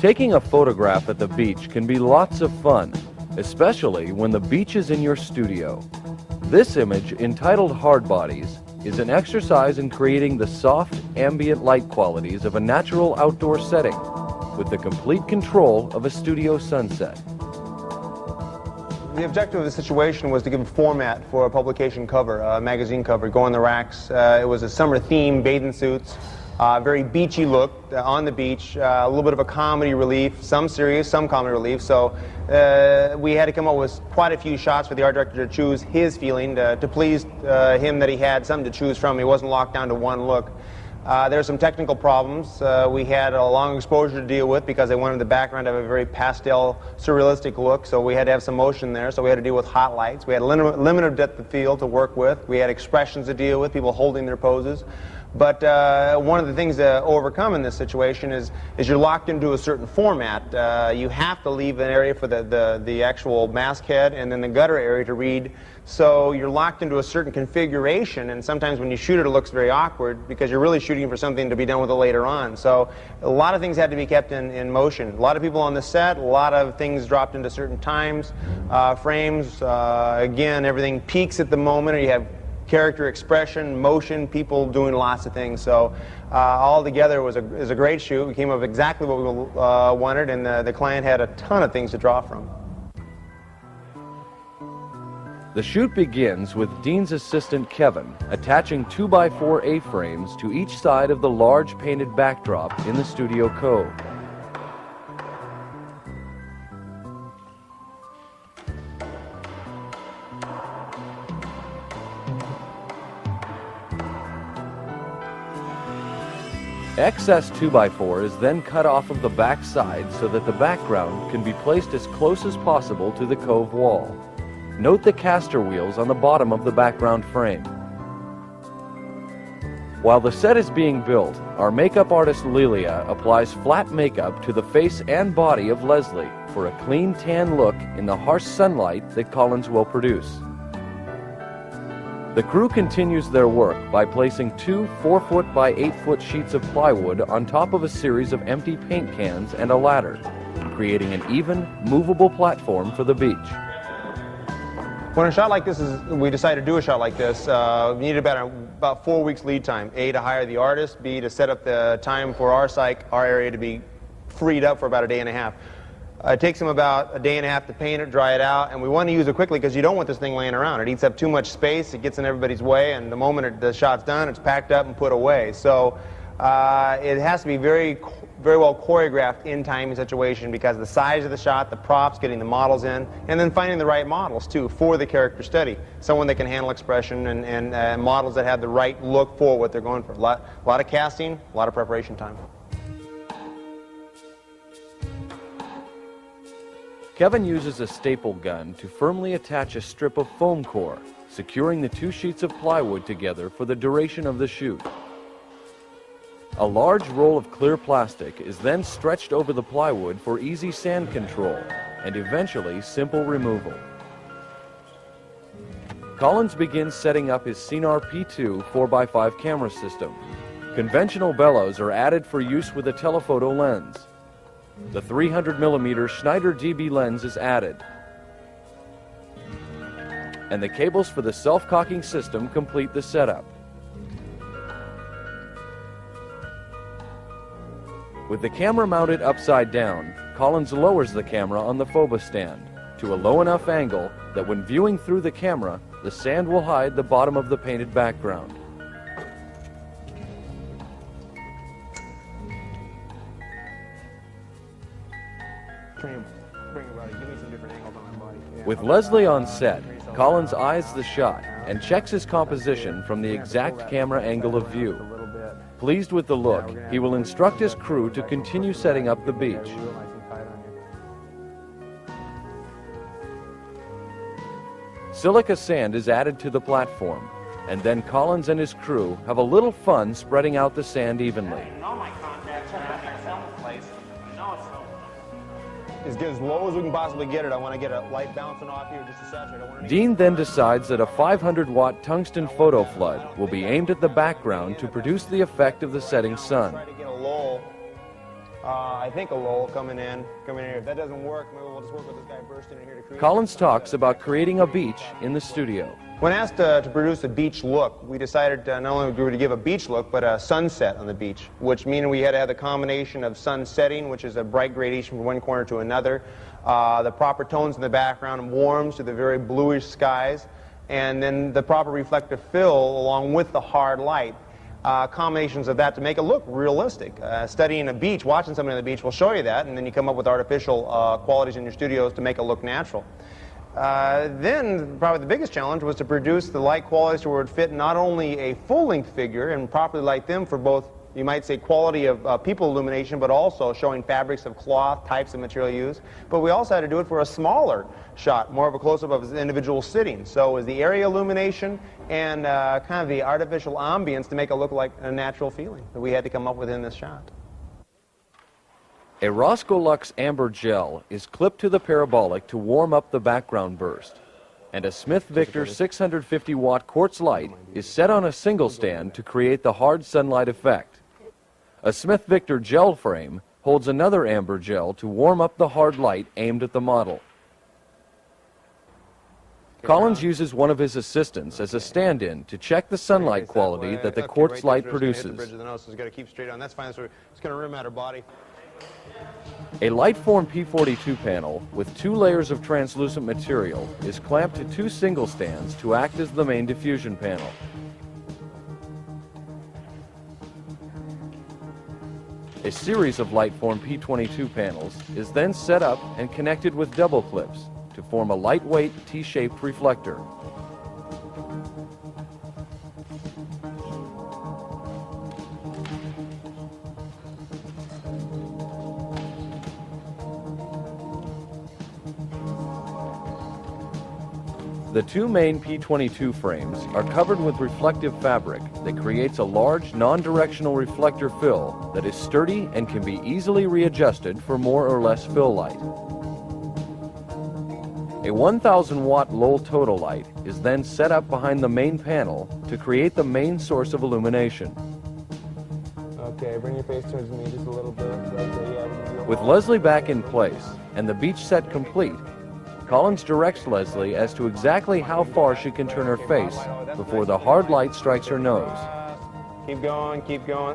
Taking a photograph at the beach can be lots of fun, especially when the beach is in your studio. This image, entitled Hard Bodies, is an exercise in creating the soft, ambient light qualities of a natural outdoor setting with the complete control of a studio sunset. The objective of the situation was to give a format for a publication cover, a magazine cover, go on the racks. It was a summer theme, bathing suits, very beachy look on the beach, a little bit of a comedy relief, some serious, some comedy relief. So we had to come up with quite a few shots for the art director to choose his feeling, to please him that he had something to choose from. He wasn't locked down to one look. There were some technical problems. We had a long exposure to deal with because they wanted the background to have a very pastel, surrealistic look, so we had to have some motion there, so we had to deal with hot lights. We had limited depth of field to work with. We had expressions to deal with, people holding their poses. But one of the things to overcome in this situation is you're locked into a certain format. You have to leave an area for the actual masthead and then the gutter area to read. So you're locked into a certain configuration, and sometimes when you shoot it, it looks very awkward because you're really shooting for something to be done with it later on. So a lot of things had to be kept in motion. A lot of people on the set, a lot of things dropped into certain times, frames. Again, everything peaks at the moment, or you have character expression, motion, people doing lots of things. So all together it was a great shoot. We came up with exactly what we wanted, and the client had a ton of things to draw from. The shoot begins with Dean's assistant Kevin attaching 2x4 A-frames to each side of the large painted backdrop in the studio cove. Excess 2x4 is then cut off of the back side so that the background can be placed as close as possible to the cove wall. Note the caster wheels on the bottom of the background frame. While the set is being built, our makeup artist Lilia applies flat makeup to the face and body of Leslie for a clean tan look in the harsh sunlight that Colins will produce. The crew continues their work by placing two 4-foot by 8-foot sheets of plywood on top of a series of empty paint cans and a ladder, creating an even, movable platform for the beach. When a shot like this we decided to do a shot like this, we needed about 4 weeks lead time. A, to hire the artist, B, to set up the time for our area to be freed up for about a day and a half. It takes them about a day and a half to paint it, dry it out, and we want to use it quickly because you don't want this thing laying around. It eats up too much space, it gets in everybody's way, and the moment the shot's done, it's packed up and put away. So it has to be very well choreographed in timing situation because of the size of the shot, the props, getting the models in, and then finding the right models too for the character study. Someone that can handle expression and models that have the right look for what they're going for. A lot of casting, a lot of preparation time. Kevin uses a staple gun to firmly attach a strip of foam core, securing the two sheets of plywood together for the duration of the shoot. A large roll of clear plastic is then stretched over the plywood for easy sand control and eventually simple removal. Colins begins setting up his Cinar P2 4x5 camera system. Conventional bellows are added for use with a telephoto lens. The 300mm Schneider DB lens is added, and the cables for the self-cocking system complete the setup. With the camera mounted upside down, Colins lowers the camera on the phobos stand to a low enough angle that when viewing through the camera, the sand will hide the bottom of the painted background. With Leslie on set, Colins eyes the shot and checks his composition from the exact camera angle of view. Pleased with the look, he will instruct his crew to continue setting up the beach. Silica sand is added to the platform, and then Colins and his crew have a little fun spreading out the sand evenly. As low as we can possibly get it. I want to get a light bouncing off here just to saturate. Dean then decides that a 500-watt tungsten photo flood will be aimed at the background to produce the effect of the setting sun. I think a lull coming in here. If that doesn't work, maybe we'll just work with this guy bursting in here to create. Colins talks about creating a beach in the studio. When asked to produce a beach look, we decided not only were we to give a beach look, but a sunset on the beach, which means we had to have the combination of sun setting, which is a bright gradation from one corner to another, the proper tones in the background, warms to the very bluish skies, and then the proper reflective fill along with the hard light. Combinations of that to make it look realistic. Studying a beach, watching somebody on the beach will show you that, and then you come up with artificial qualities in your studios to make it look natural. Then probably the biggest challenge was to produce the light qualities to where it would fit not only a full-length figure and properly light them for both, you might say, quality of people illumination, but also showing fabrics of cloth, types of material used. But we also had to do it for a smaller shot, more of a close-up of the individual sitting. So it was the area illumination and kind of the artificial ambience to make it look like a natural feeling that we had to come up with in this shot. A Roscoe Lux amber gel is clipped to the parabolic to warm up the background burst, and a Smith Victor 650 watt quartz light is set on a single stand to create the hard sunlight effect. A Smith Victor gel frame holds another amber gel to warm up the hard light aimed at the model. Colins uses one of his assistants as a stand-in to check the sunlight quality that the quartz light produces. A Lightform P42 panel with 2 layers of translucent material is clamped to 2 single stands to act as the main diffusion panel. A series of Lightform P22 panels is then set up and connected with double clips to form a lightweight T-shaped reflector. The 2 main P22 frames are covered with reflective fabric that creates a large non-directional reflector fill that is sturdy and can be easily readjusted for more or less fill light. A 1000 watt Lowell total light is then set up behind the main panel to create the main source of illumination. Okay, bring your face towards me just a little bit. With Leslie back in place and the beach set complete, Colins directs Leslie as to exactly how far she can turn her face before the hard light strikes her nose. Keep going,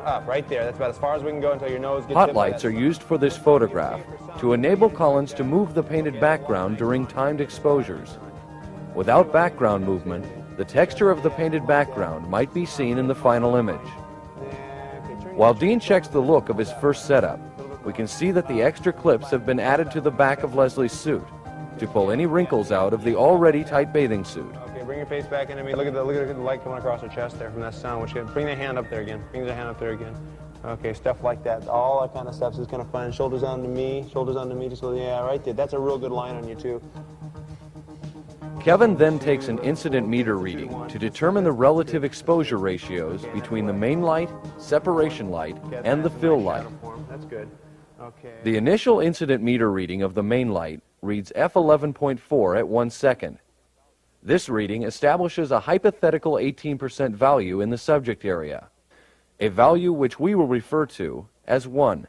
up, right there. That's about as far as we can go until your nose gets Hot lights are used for this photograph to enable Colins to move the painted background during timed exposures. Without background movement, the texture of the painted background might be seen in the final image. While Dean checks the look of his first setup, we can see that the extra clips have been added to the back of Leslie's suit to pull any wrinkles out of the already tight bathing suit. Okay, bring your face back into me. Look at the light coming across her chest there from that sun. Bring the hand up there again. Bring the hand up there again. Okay, stuff like that. All that kind of stuff is kind of fun. Shoulders onto me, just so, yeah, right there. That's a real good line on you too. Kevin then takes an incident meter reading to determine the relative exposure ratios between the main light, separation light, and the fill light. That's good. Okay. The initial incident meter reading of the main light reads f11.4 at 1 second. This reading establishes a hypothetical 18% value in the subject area, a value which we will refer to as 1.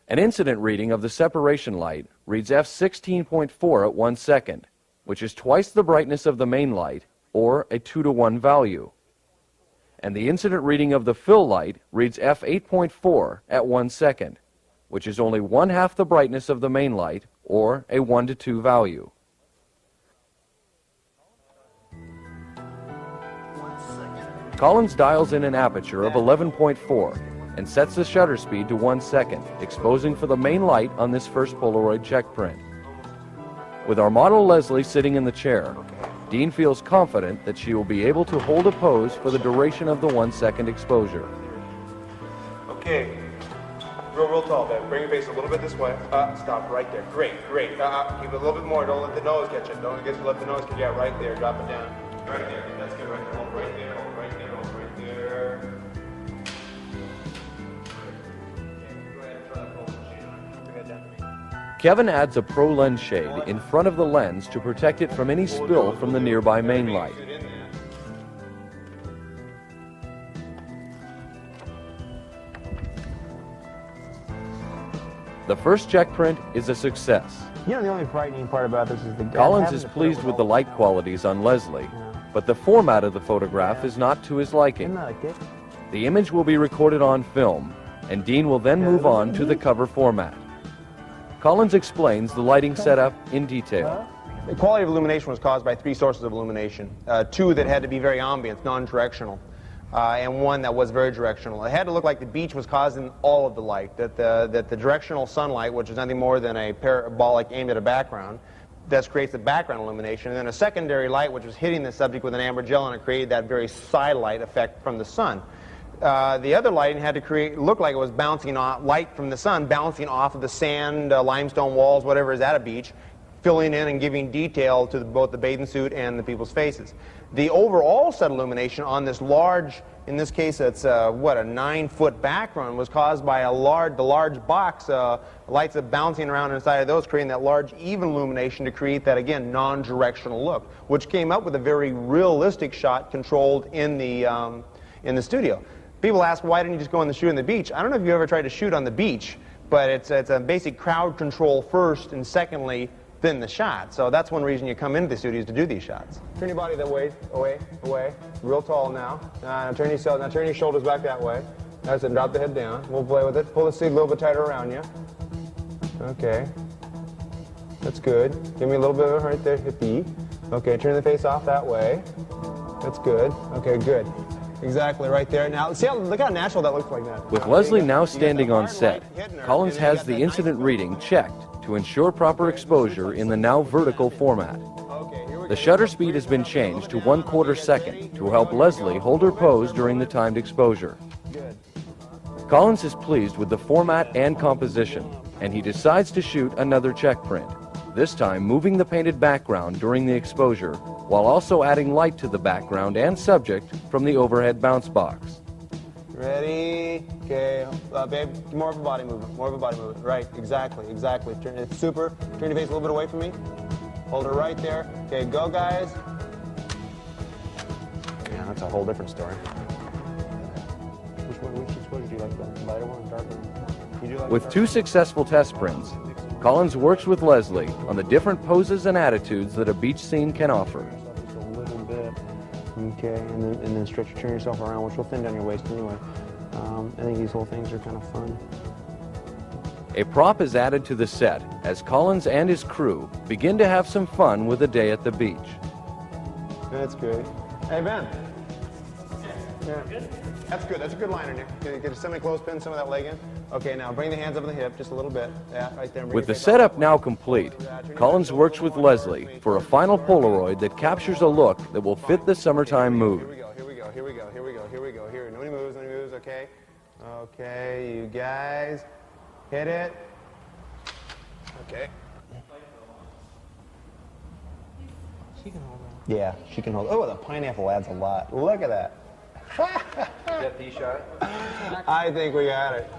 An incident reading of the separation light reads f16.4 at 1 second, which is twice the brightness of the main light, or a 2-to-1 value. And the incident reading of the fill light reads f8.4 at 1 second, which is only 1/2 the brightness of the main light, or a 1-to-2 value. Colins dials in an aperture of 11.4 and sets the shutter speed to 1 second, exposing for the main light on this first Polaroid check print. With our model Leslie sitting in the chair, Dean feels confident that she will be able to hold a pose for the duration of the 1 second exposure. Okay, real tall, babe. Bring your face a little bit this way. Stop right there. Great. Keep it a little bit more. Don't let the nose catch it. Don't let the nose catch it. Yeah, right there. Drop it down. Right there. That's good. Right there. Hold right there. Hold right there. Hold right there. Okay, go ahead and try that full shade on. Bring that down to me. Kevin adds a pro lens shade in front of the lens to protect it from any spill from the nearby main light. The first check print is a success. You know, the only frightening part about this is the Collins is pleased with the light qualities on Leslie, but the format of the photograph is not to his liking. The image will be recorded on film, and Dean will then move on to the cover format. Collins explains the lighting setup in detail. The quality of illumination was caused by 3 sources of illumination. 2 that had to be very ambient, non-directional, and 1 that was very directional. It had to look like the beach was causing all of the light, that the directional sunlight, which is nothing more than a parabolic aimed at a background, that creates the background illumination, and then a secondary light which was hitting the subject with an amber gel, and it created that very side light effect from the sun. The other lighting had to look like it was bouncing off, light from the sun bouncing off of the sand, limestone walls, whatever is at a beach, filling in and giving detail to both the bathing suit and the people's faces. The overall set illumination on this large, in this case it's what, a 9-foot background, was caused by the large box lights that bouncing around inside of those, creating that large even illumination to create that, again, non-directional look, which came up with a very realistic shot controlled in the studio. People ask, why didn't you just go on the shoot on the beach? I don't know if you ever tried to shoot on the beach, but it's a basic crowd control first, and secondly, then the shot. So that's one reason you come into the studios to do these shots. Turn your body that way, away, real tall now. Now turn your shoulders back that way. That's it, drop the head down. We'll play with it. Pull the seat a little bit tighter around you. Okay. That's good. Give me a little bit of it right there, hippie. Okay, turn the face off that way. That's good. Okay, good. Exactly, right there. Now, see look how natural that looks like that. With Leslie now standing on set, Collins has the incident reading checked to ensure proper exposure in the now vertical format. The shutter speed has been changed to 1/4 second to help Leslie hold her pose during the timed exposure. Collins is pleased with the format and composition, and he decides to shoot another check print, this time moving the painted background during the exposure, while also adding light to the background and subject from the overhead bounce box. Ready? Okay, babe, more of a body movement, Right, exactly. Turn it super. Turn your face a little bit away from me. Hold her right there. Okay, go, guys. Yeah, that's a whole different story. Which one do you like, the lighter one, darker one? With 2 successful test prints, Collins works with Leslie on the different poses and attitudes that a beach scene can offer. Just a little bit. Okay, and then turn yourself around, which will thin down your waist anyway. I think these whole things are kind of fun. A prop is added to the set as Collins and his crew begin to have some fun with a day at the beach. That's good. Hey, Ben. Yeah. That's good. That's a good liner, Nick. Get a semi-clothespin, some of that leg in. Okay, now bring the hands up on the hip just a little bit. Yeah, right there. With the setup now complete, Collins works with Leslie for a final Polaroid that captures a look that will fit the summertime mood. Here we go. Here, nobody moves, okay? Okay, you guys, hit it. Okay. She can hold it. Yeah, she can hold it. Oh, the pineapple adds a lot. Look at that. Is that the shot? I think we got it.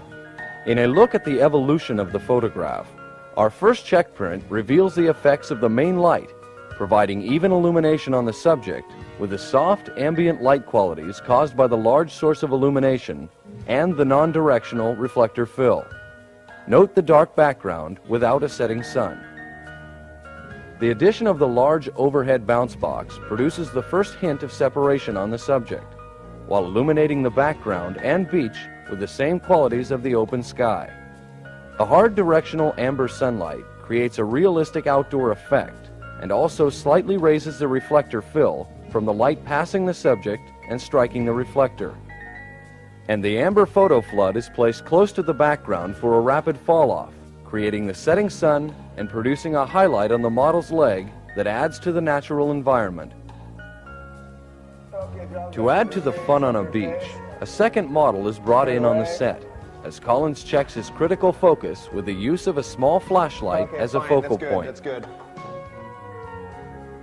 In a look at the evolution of the photograph, our first check print reveals the effects of the main light, providing even illumination on the subject with the soft ambient light qualities caused by the large source of illumination and the non-directional reflector fill. Note the dark background without a setting sun. The addition of the large overhead bounce box produces the first hint of separation on the subject, while illuminating the background and beach with the same qualities of the open sky. A hard directional amber sunlight creates a realistic outdoor effect and also slightly raises the reflector fill from the light passing the subject and striking the reflector. And the amber photo flood is placed close to the background for a rapid fall-off, creating the setting sun and producing a highlight on the model's leg that adds to the natural environment. To add to the fun on a beach, a second model is brought in on the set, as Collins checks his critical focus with the use of a small flashlight as a focal point. That's good.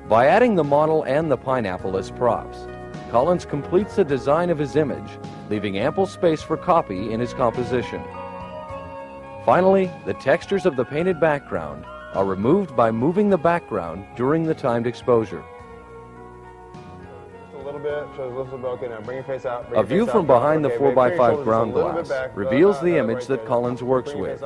By adding the model and the pineapple as props, Collins completes the design of his image, leaving ample space for copy in his composition. Finally, the textures of the painted background are removed by moving the background during the timed exposure. A little bit. Okay, now bring your face out. A view from behind the 4x5 ground glass reveals the image that Colins works with.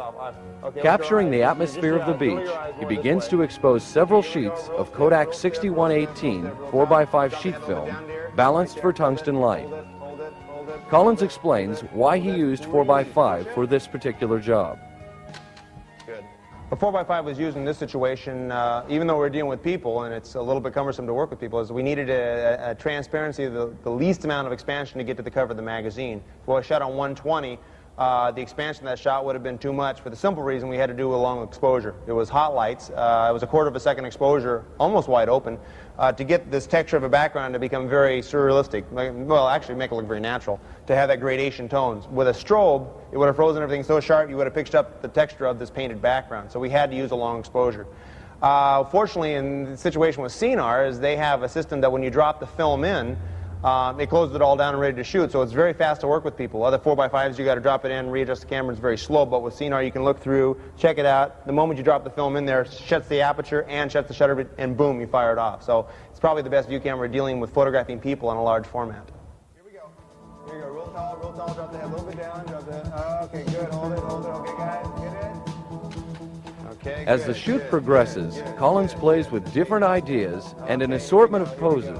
Capturing the atmosphere of the beach, he begins to expose several sheets of Kodak 6118 4x5 sheet film balanced for tungsten light. Colins explains why he used 4x5 for this particular job. Good. A 4x5 was used in this situation, even though we're dealing with people, and it's a little bit cumbersome to work with people, is we needed a transparency of the least amount of expansion to get to the cover of the magazine. If I shot on 120, the expansion of that shot would have been too much for the simple reason we had to do a long exposure. It was hot lights. It was a 1/4 of a second exposure, almost wide open, to get this texture of a background to become very surrealistic. Well, actually make it look very natural, to have that gradation tones. With a strobe, it would have frozen everything so sharp you would have picked up the texture of this painted background. So we had to use a long exposure. Fortunately, in the situation with CNR, is they have a system that when you drop the film in, it closes it all down and ready to shoot, so it's very fast to work with people. Other 4x5s, you got to drop it in, readjust the camera, it's very slow, but with CNR you can look through, check it out. The moment you drop the film in there, it shuts the aperture and shuts the shutter, and boom, you fire it off. So it's probably the best view camera dealing with photographing people on a large format. Here we go. Here we go. Real tall, drop the head a little bit down, drop the head. Okay, good. Hold it. Okay, guys, get it. Okay, As the shoot progresses, Colins plays with different ideas and an assortment of poses,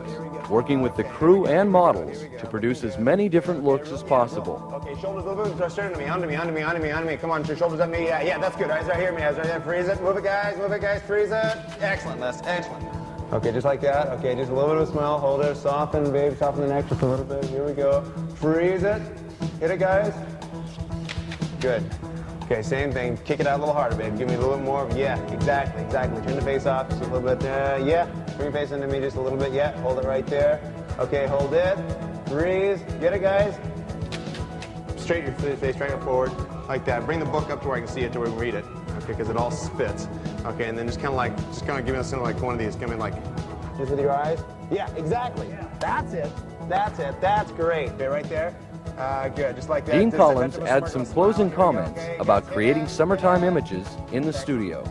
working with the crew and models to produce as many different looks as possible. Okay, shoulders a little bit, straight onto me. Come on, shoulders up me. Yeah, that's good. Eyes right here, eyes right there. Freeze it, move it, guys, freeze it. Excellent, Les, excellent. Okay, just like that. Okay, just a little bit of a smile. Hold it, soften, babe, soften the neck just a little bit. Here we go. Freeze it. Hit it, guys. Good. Okay, same thing. Kick it out a little harder, babe. Give me a little bit more. Yeah, exactly. Turn the face off just a little bit. Yeah. Bring your face into me just a little bit. Yeah, hold it right there. Okay, hold it. Breathe. Get it, guys. Straight your face, straight up forward, like that. Bring the book up to where I can see it, to where we can read it. Okay, because it all spits. Okay, and then just kind of give me a symbol like one of these. Give me like, just with your eyes. Yeah, exactly. That's it. That's great. Okay, right there. Good, just like that. Dean Colins adds some closing comments about creating summertime images in the studio.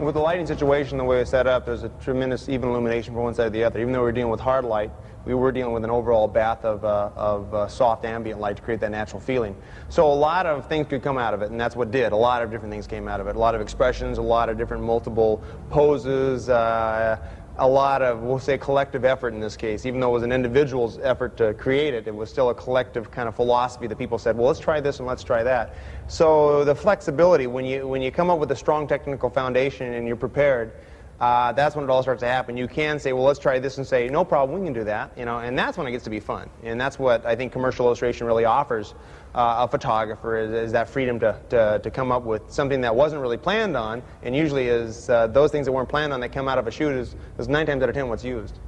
With the lighting situation, the way it's set up, there's a tremendous even illumination from one side to the other. Even though we're dealing with hard light, we were dealing with an overall bath of soft ambient light to create that natural feeling. So a lot of things could come out of it, and that's what did. A lot of different things came out of it. A lot of expressions, a lot of different multiple poses, a lot of, we'll say, collective effort in this case. Even though it was an individual's effort to create it, it was still a collective kind of philosophy that people said, well, let's try this and let's try that. So the flexibility, when you come up with a strong technical foundation and you're prepared, that's when it all starts to happen. You can say, well, let's try this, and say, no problem, we can do that, you know, and that's when it gets to be fun. And that's what I think commercial illustration really offers a photographer, is that freedom to come up with something that wasn't really planned on, and usually is those things that weren't planned on that come out of a shoot is 9 times out of 10 what's used.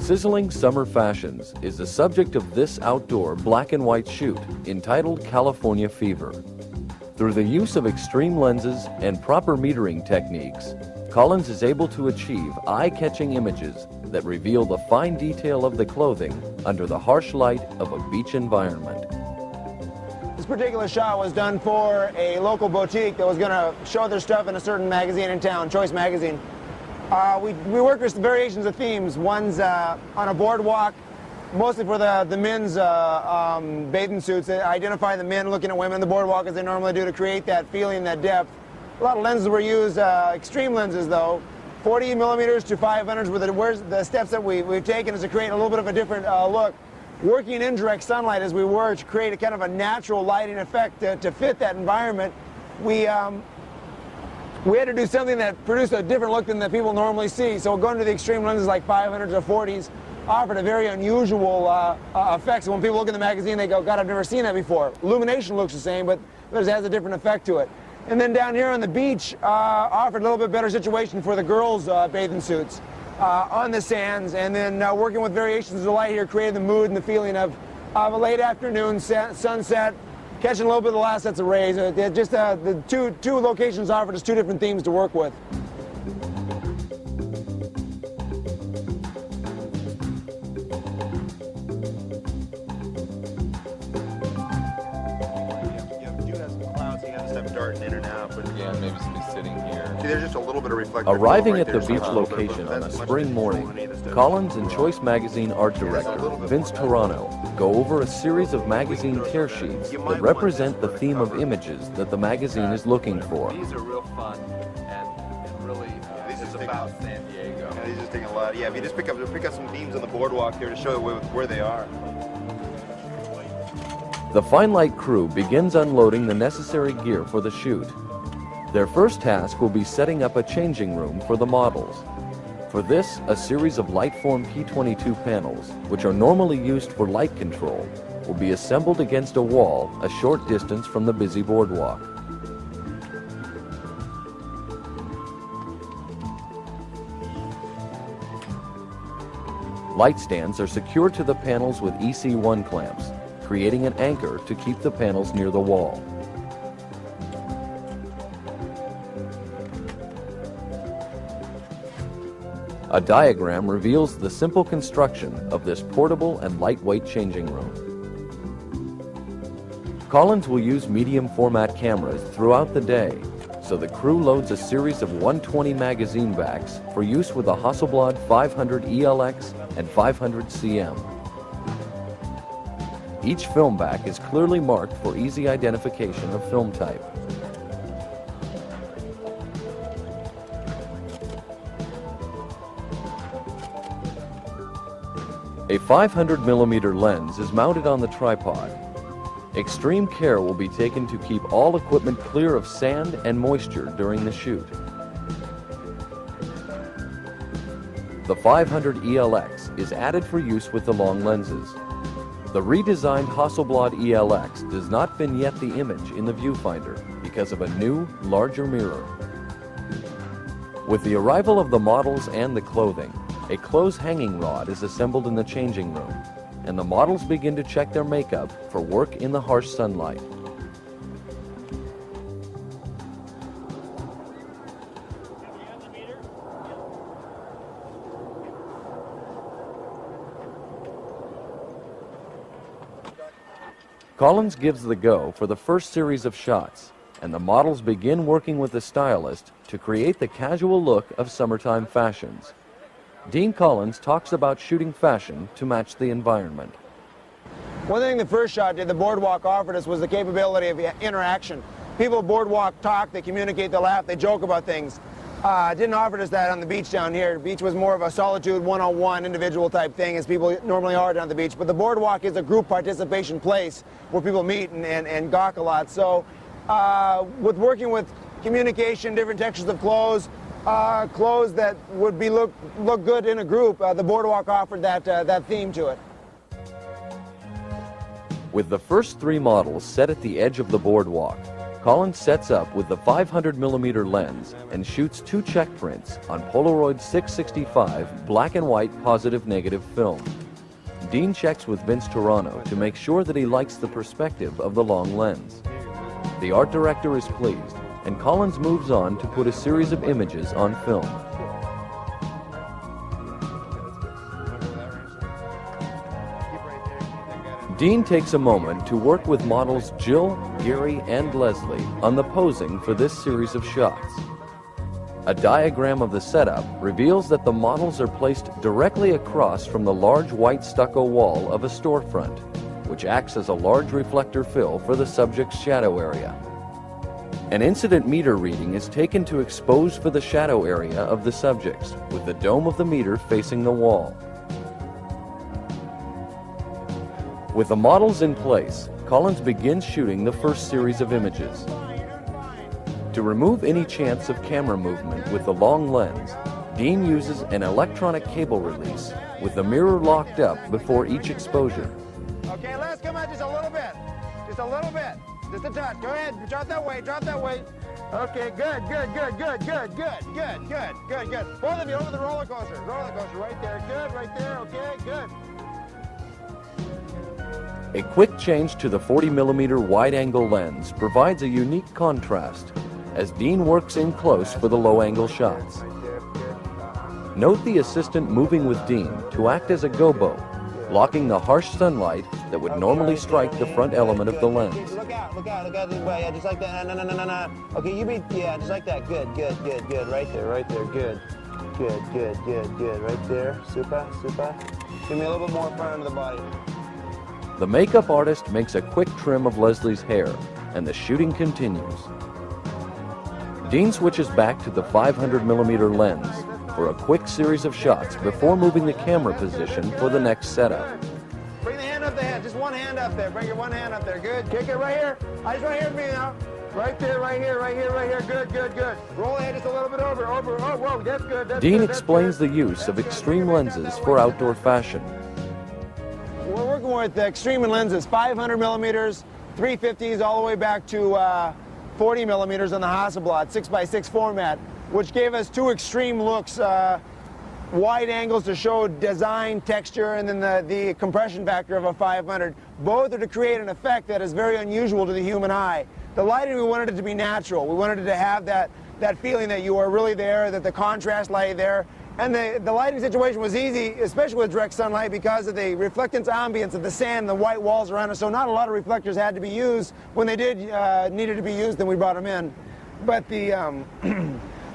Sizzling Summer Fashions is the subject of this outdoor black and white shoot entitled California Fever. Through the use of extreme lenses and proper metering techniques, Colins is able to achieve eye-catching images that reveal the fine detail of the clothing under the harsh light of a beach environment. This particular shot was done for a local boutique that was going to show their stuff in a certain magazine in town, Choice Magazine. We worked with variations of themes. One's on a boardwalk, mostly for the men's bathing suits. They identify the men looking at women on the boardwalk as they normally do to create that feeling, that depth. A lot of lenses were used, extreme lenses though, 40 millimeters to 500s were the steps that we've taken is to create a little bit of a different look. Working in indirect sunlight as we were to create a kind of a natural lighting effect to fit that environment, we had to do something that produced a different look than that people normally see. So going to the extreme lenses like 500s or 40s offered a very unusual effect. So when people look in the magazine, they go, God, I've never seen that before. Illumination looks the same, but it has a different effect to it. And then down here on the beach, offered a little bit better situation for the girls' bathing suits on the sands. And then working with variations of light here created the mood and the feeling of a late afternoon sunset. catching a little bit of the last sets of rays. The two locations offered us two different themes to work with. Yeah, maybe somebody sitting here. See, there's just a little bit of reflective. Arriving at the beach location on a spring morning, Colins and Choice Magazine art director Vince Toronto go over a series of magazine tear sheets that represent the theme of images that the magazine is looking for. These are real fun and really this is about San Diego. Yeah, these just take a lot. Yeah, if you just pick up some beams on the boardwalk here to show where they are. The Fine Light crew begins unloading the necessary gear for the shoot. Their first task will be setting up a changing room for the models. For this, a series of Lightform P22 panels, which are normally used for light control, will be assembled against a wall a short distance from the busy boardwalk. Light stands are secured to the panels with EC1 clamps, creating an anchor to keep the panels near the wall. A diagram reveals the simple construction of this portable and lightweight changing room. Colins will use medium format cameras throughout the day, so the crew loads a series of 120 magazine backs for use with a Hasselblad 500 ELX and 500 CM. Each film back is clearly marked for easy identification of film type. A 500mm lens is mounted on the tripod. Extreme care will be taken to keep all equipment clear of sand and moisture during the shoot. The 500 ELX is added for use with the long lenses. The redesigned Hasselblad ELX does not vignette the image in the viewfinder because of a new, larger mirror. With the arrival of the models and the clothing, a clothes hanging rod is assembled in the changing room, and the models begin to check their makeup for work in the harsh sunlight. Colins gives the go for the first series of shots, and the models begin working with the stylist to create the casual look of summertime fashions. Dean Colins talks about shooting fashion to match the environment. One thing the first shot did, the boardwalk offered us, was the capability of interaction. People boardwalk talk, they communicate, they laugh, they joke about things. Didn't offer us that on the beach down here. The beach was more of a solitude, one-on-one, individual type thing, as people normally are down the beach. But the boardwalk is a group participation place where people meet and gawk a lot. So with working with communication, different textures of clothes, clothes that would be look good in a group, the boardwalk offered that theme to it. With the first three models set at the edge of the boardwalk, Colins sets up with the 500mm lens and shoots two check prints on Polaroid 665 black and white positive-negative film. Dean checks with Vince Toronto to make sure that he likes the perspective of the long lens. The art director is pleased, and Colins moves on to put a series of images on film. Dean takes a moment to work with models Jill, Gary, and Leslie on the posing for this series of shots. A diagram of the setup reveals that the models are placed directly across from the large white stucco wall of a storefront, which acts as a large reflector fill for the subject's shadow area. An incident meter reading is taken to expose for the shadow area of the subjects, with the dome of the meter facing the wall. With the models in place, Colins begins shooting the first series of images. To remove any chance of camera movement with the long lens, Dean uses an electronic cable release with the mirror locked up before each exposure. Okay, let's come out just a little bit. Just a little bit. Just a touch. Go ahead. Drop that weight. Drop that weight. Okay, good. Both of you over the roller coaster. Roller coaster right there. Good, right there. Okay, good. A quick change to the 40mm wide-angle lens provides a unique contrast as Dean works in close for the low-angle shots. Note the assistant moving with Dean to act as a gobo, blocking the harsh sunlight that would normally strike the front element of the lens. Look out, yeah, just like that, no. Okay, yeah, just like that, good, right there, good, right there, super. Give me a little bit more front of the body. The makeup artist makes a quick trim of Leslie's hair, and the shooting continues. Dean switches back to the 500mm lens for a quick series of shots before moving the camera position for the next setup. Bring the hand up the head, just one hand up there. Bring your one hand up there, good. Kick it right here. Eyes right here for me now. Right there, right here. Good. Roll the head just a little bit over. Oh, whoa, that's good. Dean explains the use of extreme lenses for outdoor fashion. We're working with extreme lenses, 500mm, 350s, all the way back to 40mm on the Hasselblad, 6x6 format, which gave us two extreme looks, wide angles to show design, texture, and then the compression factor of a 500. Both are to create an effect that is very unusual to the human eye. The lighting, we wanted it to be natural. We wanted it to have that feeling that you are really there, that the contrast light there. And the lighting situation was easy, especially with direct sunlight, because of the reflectance ambience of the sand, the white walls around us. So not a lot of reflectors had to be used. When they did needed to be used, then we brought them in. But the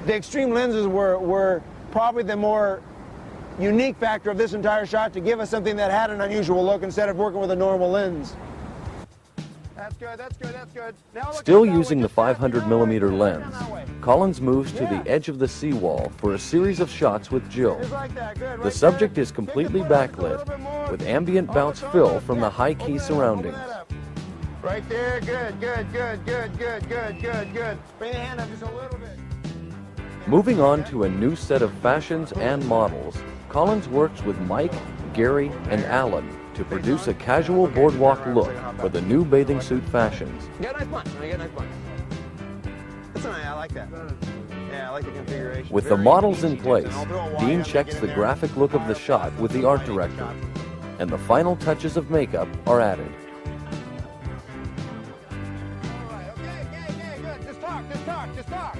the extreme lenses were probably the more unique factor of this entire shot to give us something that had an unusual look instead of working with a normal lens. That's good. Now Still using the 500mm lens, Colins moves to the edge of the seawall for a series of shots with Jill. The subject is completely backlit, with ambient bounce fill from the high-key surroundings. Right there, good. Bring the hand up just a little bit. Moving on to a new set of fashions and models, Colins works with Mike, Gary, and Alan to produce a casual boardwalk look for the new bathing suit fashions. Get a nice bunch. That's nice, I like that. Yeah, I like the configuration. With the models in place, Dean checks the graphic look of the shot with the art director, and the final touches of makeup are added. Okay, good. Just talk.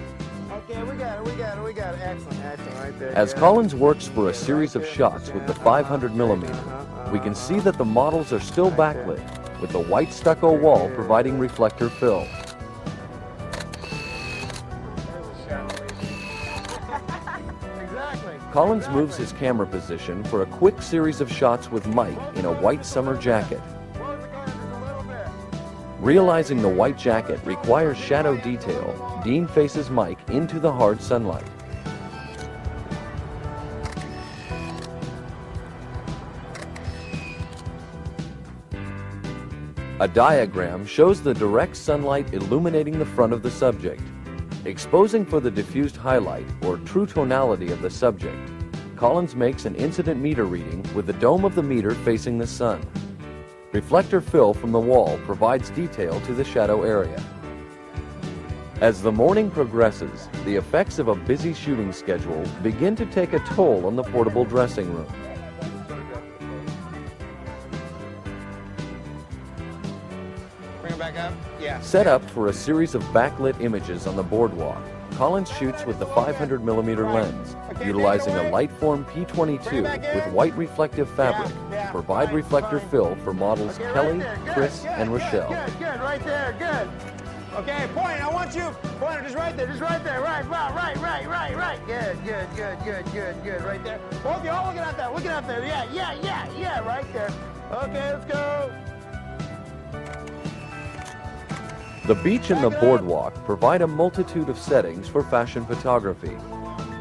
Okay, we got it. Excellent, right there. As Colins works for a series of shots with the 500mm, we can see that the models are still backlit, with the white stucco wall providing reflector fill. Colins moves his camera position for a quick series of shots with Mike in a white summer jacket. Realizing the white jacket requires shadow detail, Dean faces Mike into the hard sunlight. A diagram shows the direct sunlight illuminating the front of the subject, exposing for the diffused highlight or true tonality of the subject. Colins makes an incident meter reading with the dome of the meter facing the sun. Reflector fill from the wall provides detail to the shadow area. As the morning progresses, the effects of a busy shooting schedule begin to take a toll on the portable dressing room. Bring it back up? Yeah. Set up for a series of backlit images on the boardwalk, Colins shoots with the 500mm lens, utilizing a light-form P22 with white reflective fabric to provide reflector fill for models Kelly, Chris, and Rochelle. Good, right there, good. Okay, point, I want you, pointer, just right there, right. Good, right there. Both of you all looking out there, yeah, right there. Okay, let's go. The beach and the boardwalk provide a multitude of settings for fashion photography.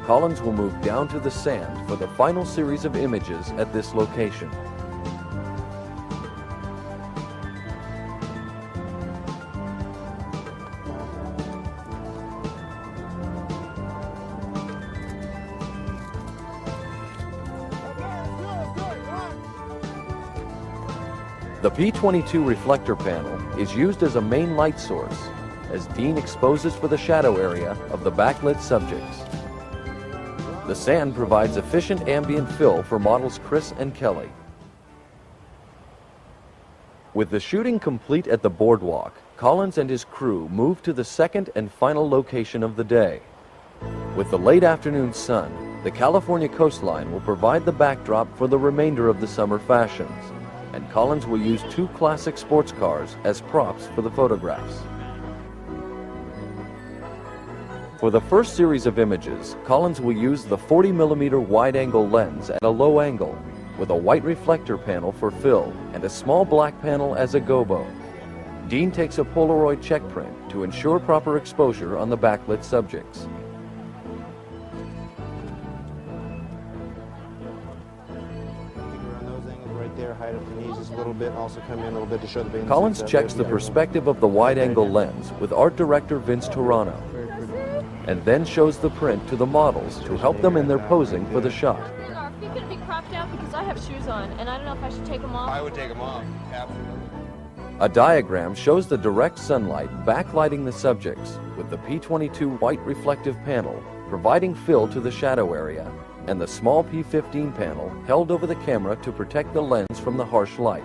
Colins will move down to the sand for the final series of images at this location. The P22 reflector panel is used as a main light source as Dean exposes for the shadow area of the backlit subjects. The sand provides efficient ambient fill for models Chris and Kelly. With the shooting complete at the boardwalk, Colins and his crew move to the second and final location of the day. With the late afternoon sun, the California coastline will provide the backdrop for the remainder of the summer fashions, and Colins will use 2 classic sports cars as props for the photographs. For the first series of images, Colins will use the 40mm wide-angle lens at a low angle, with a white reflector panel for fill and a small black panel as a gobo. Dean takes a Polaroid check print to ensure proper exposure on the backlit subjects. Colins checks the perspective of the wide-angle lens with art director Vince Torano, and then shows the print to the models to help them in their posing for the shot. Are feet going to be cropped out because I have shoes on, and I don't know if I should take them off? I would take them off, absolutely. A diagram shows the direct sunlight backlighting the subjects, with the P22 white reflective panel providing fill to the shadow area, and the small P15 panel held over the camera to protect the lens from the harsh light.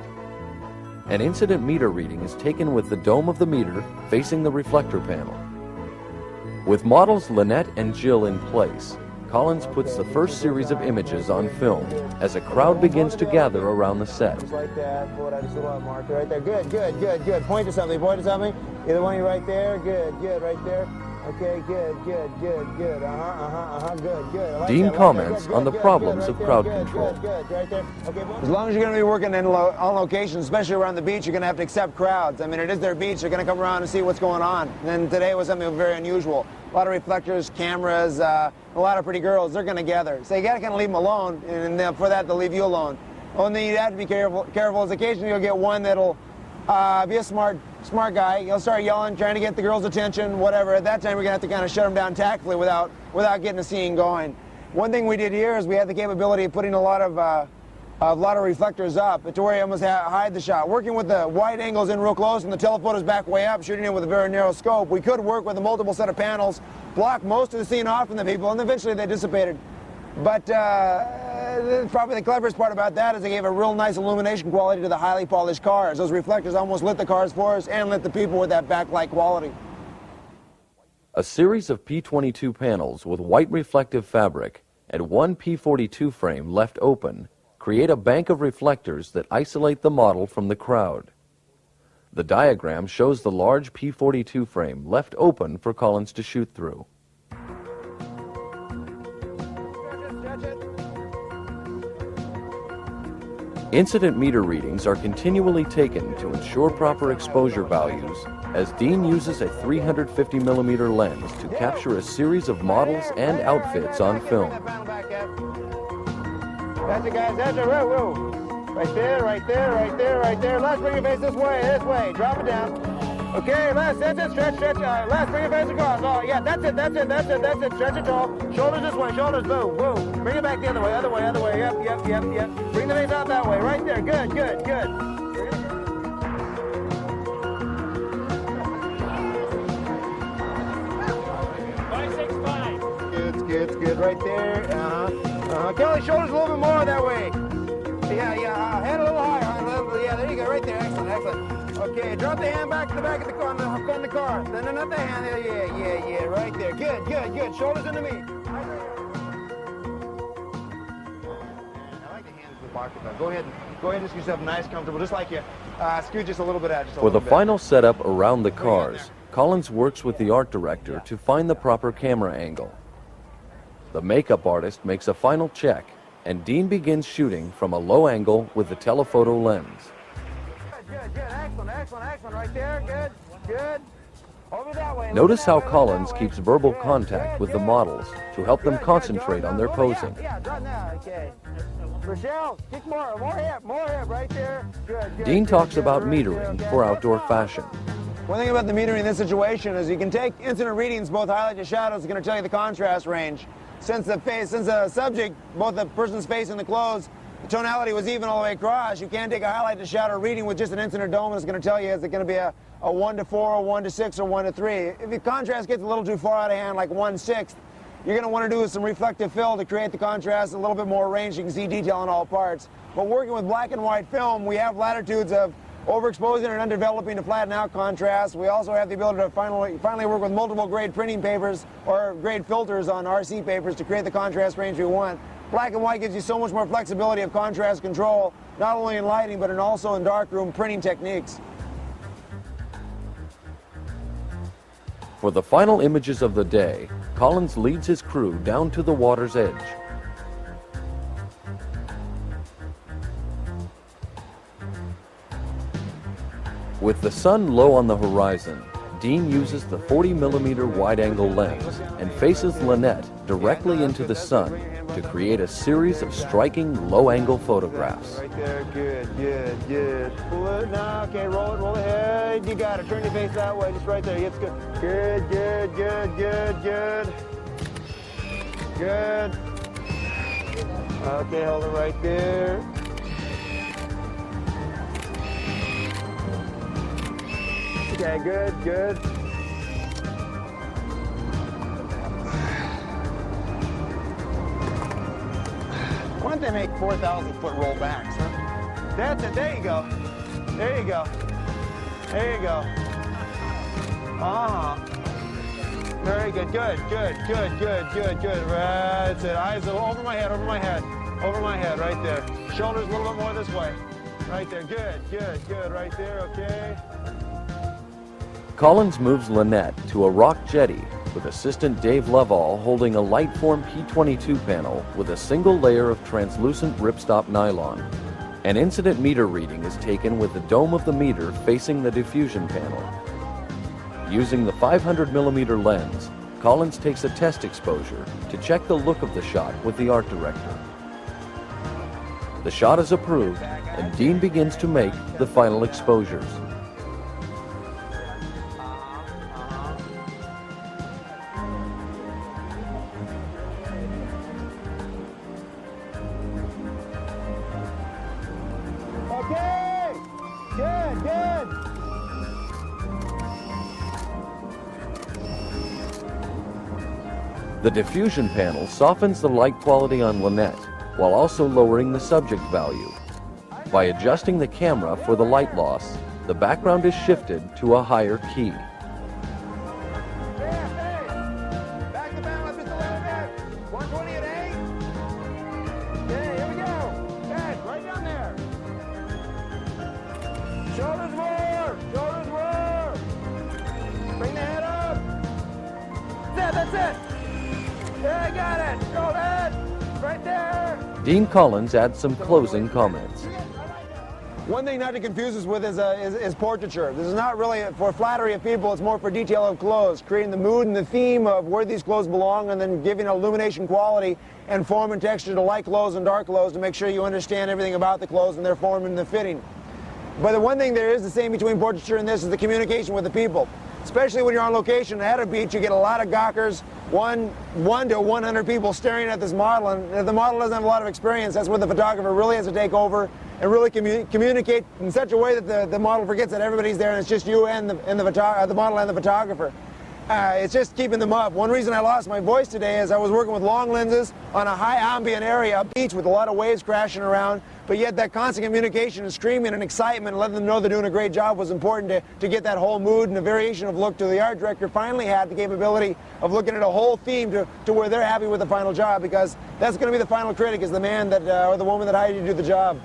An incident meter reading is taken with the dome of the meter facing the reflector panel. With models Lynette and Jill in place, Colins puts the first series of images on film as a crowd begins to gather around the set. Just like that. Pull it out just a little marker right there. Good, good, good, good. Point to something. Point to something. Either one, you right there. Good, good, right there. Okay, good, good, good, good. Good, good. Like Dean that, comments good, on the good, problems good, of right crowd there, control. Good, right there. Okay, as long as you're going to be working on location, especially around the beach, you're going to have to accept crowds. I mean, it is their beach. They're going to come around and see what's going on. And then today was something very unusual. A lot of reflectors, cameras, a lot of pretty girls. They're going to gather. So you got to kind of leave them alone, and for that, they'll leave you alone. Only thing you have to be careful is occasionally you'll get one that'll be a smart guy. He'll start yelling, trying to get the girls' attention, whatever. At that time, we're going to have to kind of shut him down tactfully without getting a scene going. One thing we did here is we had the capability of putting a lot of reflectors up to where you almost hide the shot. Working with the wide angles in real close and the telephotos back way up, shooting it with a very narrow scope, we could work with a multiple set of panels, block most of the scene off from the people, and eventually they dissipated. But probably the cleverest part about that is they gave a real nice illumination quality to the highly polished cars. Those reflectors almost lit the cars for us and lit the people with that backlight quality. A series of P22 panels with white reflective fabric and one P42 frame left open create a bank of reflectors that isolate the model from the crowd. The diagram shows the large P42 frame left open for Colins to shoot through. Incident meter readings are continually taken to ensure proper exposure values as Dean uses a 350mm lens to capture a series of models and outfits on film. That's it, guys. That's it. Whoa, whoa. Right there, right there, right there, right there. Les, bring your face this way. Drop it down. Okay, Les, that's it. Stretch. All right, Les, bring your face across. Oh, yeah, that's it. Stretch it tall. Shoulders this way. Shoulders, boom. Bring it back the other way. Yep. Bring the face out that way. Right there. Good. 565. Good. Right there. Kelly, shoulders a little bit more that way. Yeah. Head a little higher. Yeah, there you go. Right there. Excellent. Okay, drop the hand back to the back of the car, on the car. No, not the hand. Yeah. Right there. Good. Shoulders into me. I like the hands in the pocket. Go ahead and just get yourself nice, comfortable, just like you. Scoot just a little bit out. For the final setup around the cars, Colins works with the art director to find the proper camera angle. The makeup artist makes a final check, and Dean begins shooting from a low angle with the telephoto lens. Good. Excellent. Right there. Good. Over that way. Notice how Colins keeps verbal contact with the models to help them concentrate on their posing. Yeah, done now. Okay. Rochelle, kick more hip, right there. Good. Dean talks about metering for outdoor fashion. One thing about the metering in this situation is you can take incident readings, both highlight and shadows, are going to tell you the contrast range. Since the subject, both the person's face and the clothes, the tonality was even all the way across, you can't take a highlight to shadow reading with just an incident dome, and it's going to tell you is it going to be a 1 to 4, a 1 to 6, or 1 to 3. If the contrast gets a little too far out of hand, like 1/6, you're going to want to do some reflective fill to create the contrast, a little bit more range. You can see detail in all parts. But working with black and white film, we have latitudes of overexposing and underdeveloping to flatten out contrast. We also have the ability to finally work with multiple grade printing papers or grade filters on RC papers to create the contrast range we want. Black and white gives you so much more flexibility of contrast control, not only in lighting, but also in darkroom printing techniques. For the final images of the day, Colins leads his crew down to the water's edge. With the sun low on the horizon, Dean uses the 40mm wide-angle lens and faces Lynette directly into the sun to create a series of striking low-angle photographs. Right there, good, good, good. Pull it now, okay, roll ahead. You got it. Turn your face that way, just right there. It's good. Good, good, good, good, good. Good. Okay, hold it right there. Okay, good, good. Why don't they make 4,000-foot rollbacks, huh? That's it, there you go. There you go. There you go. Very good, good, good, good, good, good, good. That's it, eyes over my head, over my head. Over my head, right there. Shoulders a little bit more this way. Right there, good, good, good, right there, okay. Colins moves Lynette to a rock jetty with assistant Dave Lovell holding a Lightform P22 panel with a single layer of translucent ripstop nylon. An incident meter reading is taken with the dome of the meter facing the diffusion panel. Using the 500mm lens, Colins takes a test exposure to check the look of the shot with the art director. The shot is approved, and Dean begins to make the final exposures. Okay, good, good. The diffusion panel softens the light quality on Lynette while also lowering the subject value. By adjusting the camera for the light loss, the background is shifted to a higher key. Back the panel up just a little bit. 120 at 8. Okay, here we go. Good, right down there. Shoulders more, shoulders more. Bring the head up. That's it. Yeah, I got it. Hold it. Right there. Dean Colins adds some closing comments. One thing not to confuse us with is portraiture. This is not really for flattery of people, it's more for detail of clothes, creating the mood and the theme of where these clothes belong and then giving illumination quality and form and texture to light clothes and dark clothes to make sure you understand everything about the clothes and their form and the fitting. But the one thing there is the same between portraiture and this is the communication with the people. Especially when you're on location at a beach, you get a lot of gawkers, one to 100 people staring at this model, and if the model doesn't have a lot of experience, that's where the photographer really has to take over and really communicate in such a way that the model forgets that everybody's there and it's just you and the model and the photographer. It's just keeping them up. One reason I lost my voice today is I was working with long lenses on a high ambient area, a beach with a lot of waves crashing around, but yet that constant communication and screaming and excitement and letting them know they're doing a great job was important to get that whole mood and the variation of look to the art director finally had the capability of looking at a whole theme to where they're happy with the final job, because that's going to be the final critic, is the man that or the woman that hired you to do the job.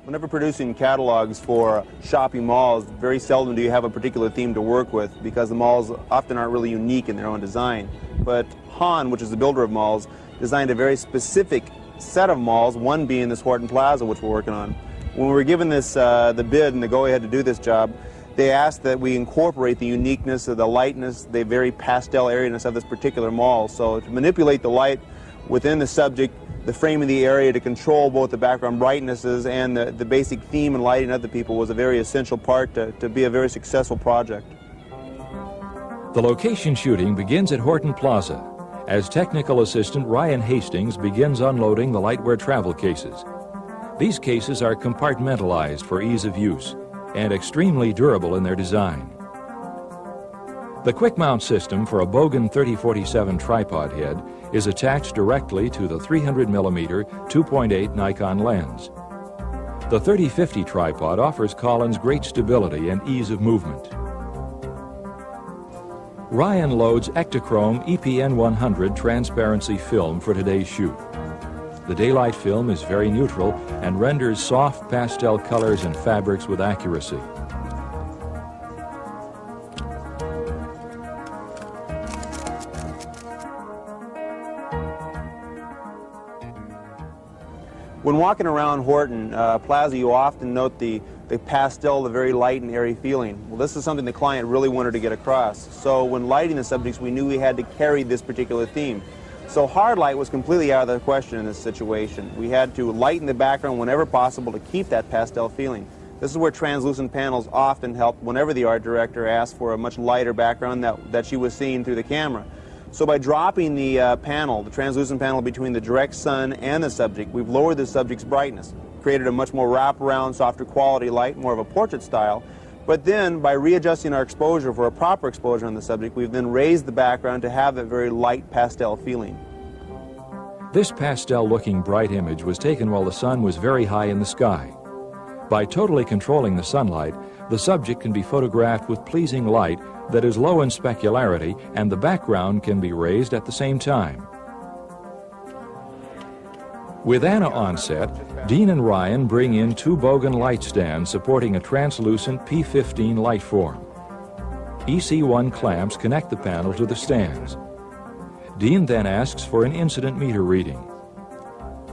Whenever producing catalogs for shopping malls, very seldom do you have a particular theme to work with because the malls often aren't really unique in their own design. But Hahn, which is the builder of malls, designed a very specific set of malls, one being this Horton Plaza, which we're working on. When we were given this, the bid and the go-ahead to do this job, they asked that we incorporate the uniqueness of the lightness, the very pastel airiness of this particular mall. So to manipulate the light within the subject, the frame of the area to control both the background brightnesses and the basic theme and lighting of the people was a very essential part to be a very successful project. The location shooting begins at Horton Plaza as technical assistant Ryan Hastings begins unloading the lightwear travel cases. These cases are compartmentalized for ease of use, and extremely durable in their design. The quick mount system for a Bogen 3047 tripod head is attached directly to the 300mm 2.8 Nikon lens. The 3050 tripod offers Colins great stability and ease of movement. Ryan loads Ektachrome EPN 100 transparency film for today's shoot. The daylight film is very neutral and renders soft pastel colors and fabrics with accuracy. When walking around Horton Plaza, you often note the pastel, the very light and airy feeling. Well, this is something the client really wanted to get across. So when lighting the subjects, we knew we had to carry this particular theme. So hard light was completely out of the question in this situation. We had to lighten the background whenever possible to keep that pastel feeling. This is where translucent panels often helped whenever the art director asked for a much lighter background that she was seeing through the camera. So by dropping the panel, the translucent panel between the direct sun and the subject, we've lowered the subject's brightness, created a much more wraparound, softer quality light, more of a portrait style. But then, by readjusting our exposure for a proper exposure on the subject, we've then raised the background to have that very light pastel feeling. This pastel-looking bright image was taken while the sun was very high in the sky. By totally controlling the sunlight, the subject can be photographed with pleasing light that is low in specularity, and the background can be raised at the same time. With Anna on set, Dean and Ryan bring in two Bogen light stands supporting a translucent P15 light form. EC1 clamps connect the panel to the stands. Dean then asks for an incident meter reading.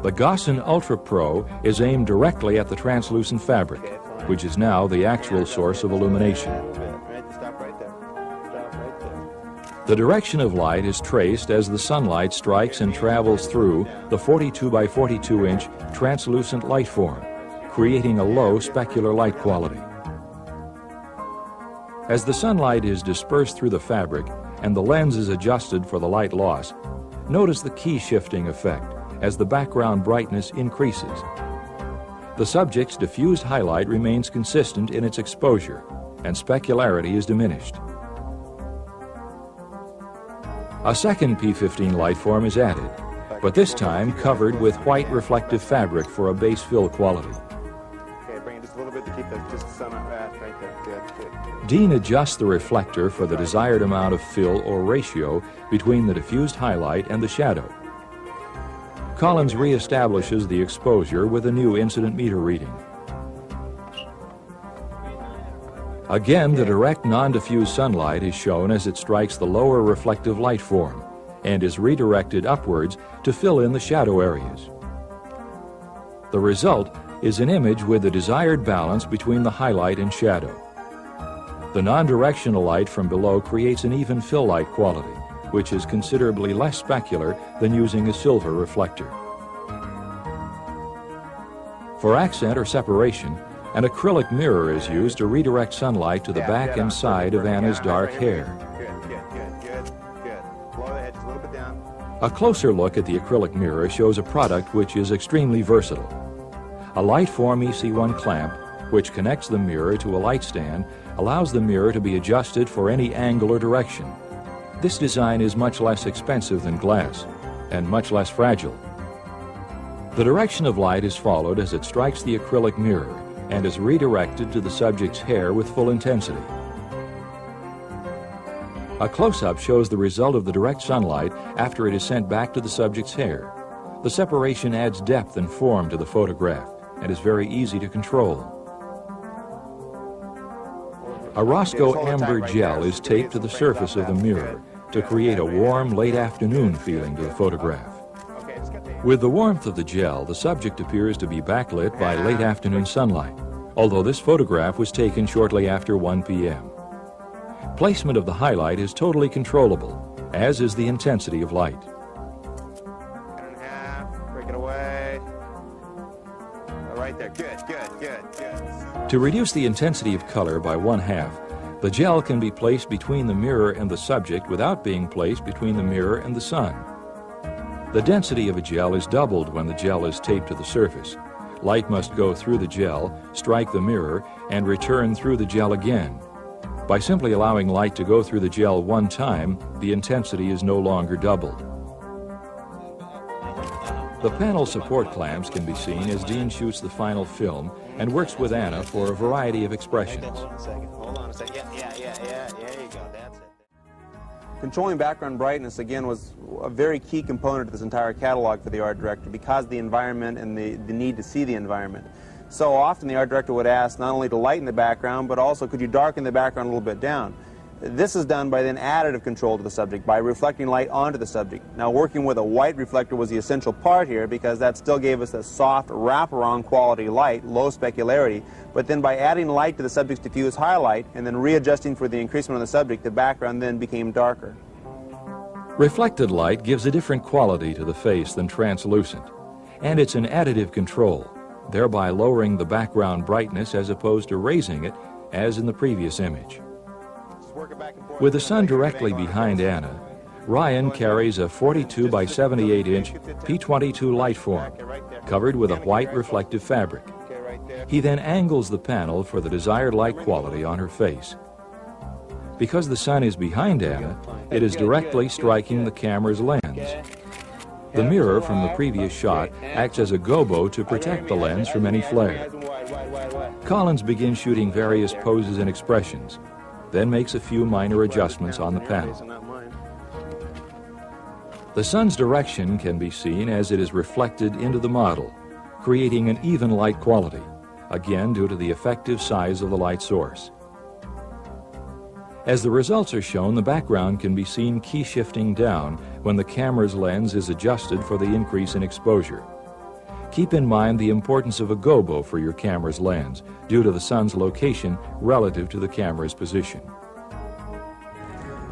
The Gaussian Ultra Pro is aimed directly at the translucent fabric, which is now the actual source of illumination. The direction of light is traced as the sunlight strikes and travels through the 42 by 42 inch translucent light form, creating a low specular light quality. As the sunlight is dispersed through the fabric and the lens is adjusted for the light loss, notice the key shifting effect as the background brightness increases. The subject's diffused highlight remains consistent in its exposure, and specularity is diminished. A second P15 light form is added, but this time covered with white reflective fabric for a base fill quality. Okay, bring it just a little bit to keep the sun on right there. Good, good. Dean adjusts the reflector for the desired amount of fill or ratio between the diffused highlight and the shadow. Colins reestablishes the exposure with a new incident meter reading. Again, the direct non-diffuse sunlight is shown as it strikes the lower reflective light form and is redirected upwards to fill in the shadow areas. The result is an image with the desired balance between the highlight and shadow. The non-directional light from below creates an even fill light quality, which is considerably less specular than using a silver reflector. For accent or separation, an acrylic mirror is used to redirect sunlight to the back and side of Anna's dark hair. Good. Blow the head just a little bit down. A closer look at the acrylic mirror shows a product which is extremely versatile. A light form EC1 clamp, which connects the mirror to a light stand, allows the mirror to be adjusted for any angle or direction. This design is much less expensive than glass and much less fragile. The direction of light is followed as it strikes the acrylic mirror and is redirected to the subject's hair with full intensity. A close-up shows the result of the direct sunlight after it is sent back to the subject's hair. The separation adds depth and form to the photograph and is very easy to control. A Roscoe amber gel is taped to the surface of the mirror to create a warm, late afternoon feeling to the photograph. With the warmth of the gel, the subject appears to be backlit by late afternoon sunlight, although this photograph was taken shortly after 1 p.m. Placement of the highlight is totally controllable, as is the intensity of light. Cut it in half, break it away. Right there, good. To reduce the intensity of color by 1/2, the gel can be placed between the mirror and the subject without being placed between the mirror and the sun. The density of a gel is doubled when the gel is taped to the surface, light must go through the gel, strike the mirror, and return through the gel again. By simply allowing light to go through the gel one time, the intensity is no longer doubled. The panel support clamps can be seen as Dean shoots the final film and works with Anna for a variety of expressions. Hold on a second. Yeah, there you go, that's it. Controlling background brightness, again, was a very key component to this entire catalog for the art director because of the environment and the need to see the environment. So often the art director would ask not only to lighten the background, but also could you darken the background a little bit down. This is done by then additive control to the subject, by reflecting light onto the subject. Now working with a white reflector was the essential part here because that still gave us a soft wraparound quality light, low specularity, but then by adding light to the subject's diffuse highlight and then readjusting for the increasement on the subject, the background then became darker. Reflected light gives a different quality to the face than translucent, and it's an additive control, thereby lowering the background brightness as opposed to raising it as in the previous image. With the sun directly behind Anna, Ryan carries a 42 by 78 inch P22 light form covered with a white reflective fabric. He then angles the panel for the desired light quality on her face. Because the sun is behind Anna, it is directly striking the camera's lens. The mirror from the previous shot acts as a gobo to protect the lens from any flare. Colins begins shooting various poses and expressions, then makes a few minor adjustments on the panel. The sun's direction can be seen as it is reflected into the model, creating an even light quality, again due to the effective size of the light source. As the results are shown, the background can be seen key shifting down when the camera's lens is adjusted for the increase in exposure. Keep in mind the importance of a gobo for your camera's lens due to the sun's location relative to the camera's position.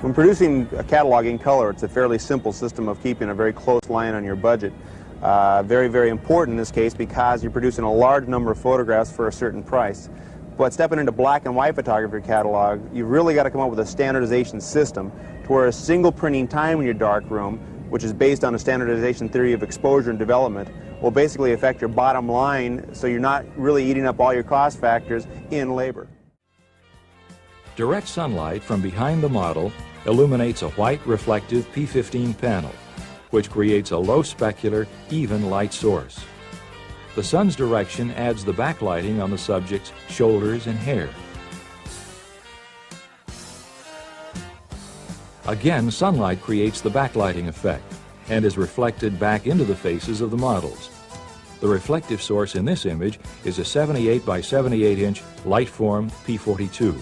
When producing a catalog in color, it's a fairly simple system of keeping a very close line on your budget. Very, very important in this case because you're producing a large number of photographs for a certain price. But stepping into black and white photography catalog, you've really got to come up with a standardization system to where a single printing time in your dark room, which is based on a standardization theory of exposure and development, will basically affect your bottom line so you're not really eating up all your cost factors in labor. Direct sunlight from behind the model illuminates a white reflective P15 panel, which creates a low specular, even light source. The sun's direction adds the backlighting on the subject's shoulders and hair. Again, sunlight creates the backlighting effect and is reflected back into the faces of the models. The reflective source in this image is a 78 by 78 inch light form P42.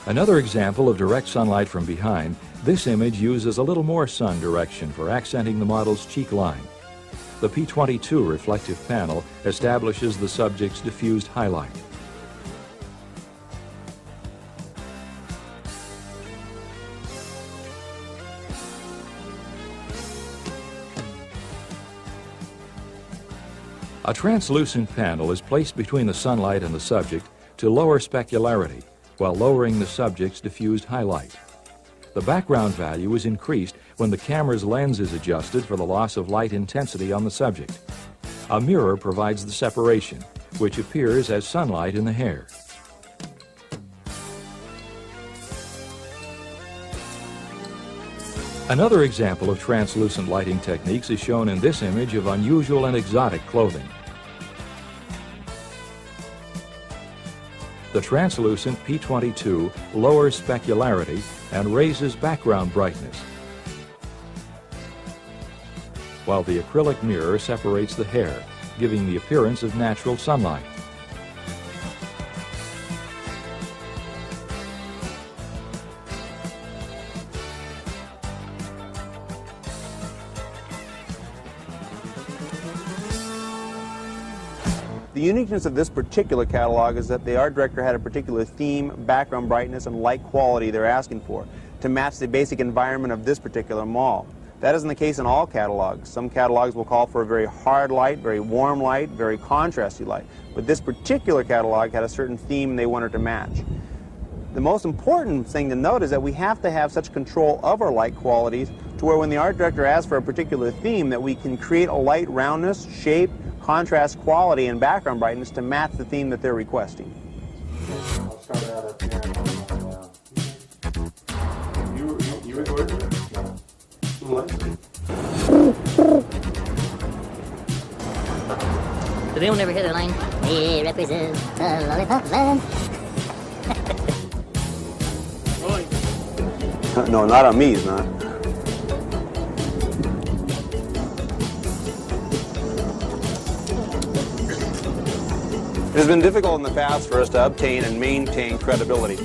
Another example of direct sunlight from behind, this image uses a little more sun direction for accenting the model's cheek line. The P22 reflective panel establishes the subject's diffused highlight. A translucent panel is placed between the sunlight and the subject to lower specularity, while lowering the subject's diffused highlight. The background value is increased when the camera's lens is adjusted for the loss of light intensity on the subject. A mirror provides the separation, which appears as sunlight in the hair. Another example of translucent lighting techniques is shown in this image of unusual and exotic clothing. The translucent P22 lowers specularity and raises background brightness, while the acrylic mirror separates the hair, giving the appearance of natural sunlight. The uniqueness of this particular catalog is that the art director had a particular theme, background brightness, and light quality they're asking for to match the basic environment of this particular mall. That isn't the case in all catalogs. Some catalogs will call for a very hard light, very warm light, very contrasty light. But this particular catalog had a certain theme they wanted to match. The most important thing to note is that we have to have such control of our light qualities to where when the art director asks for a particular theme, that we can create a light roundness, shape, contrast quality, and background brightness to match the theme that they're requesting. You recorded it? But they will never hear the line, "We represent the lollipop land." No, not on me, it's not. It has been difficult in the past for us to obtain and maintain credibility.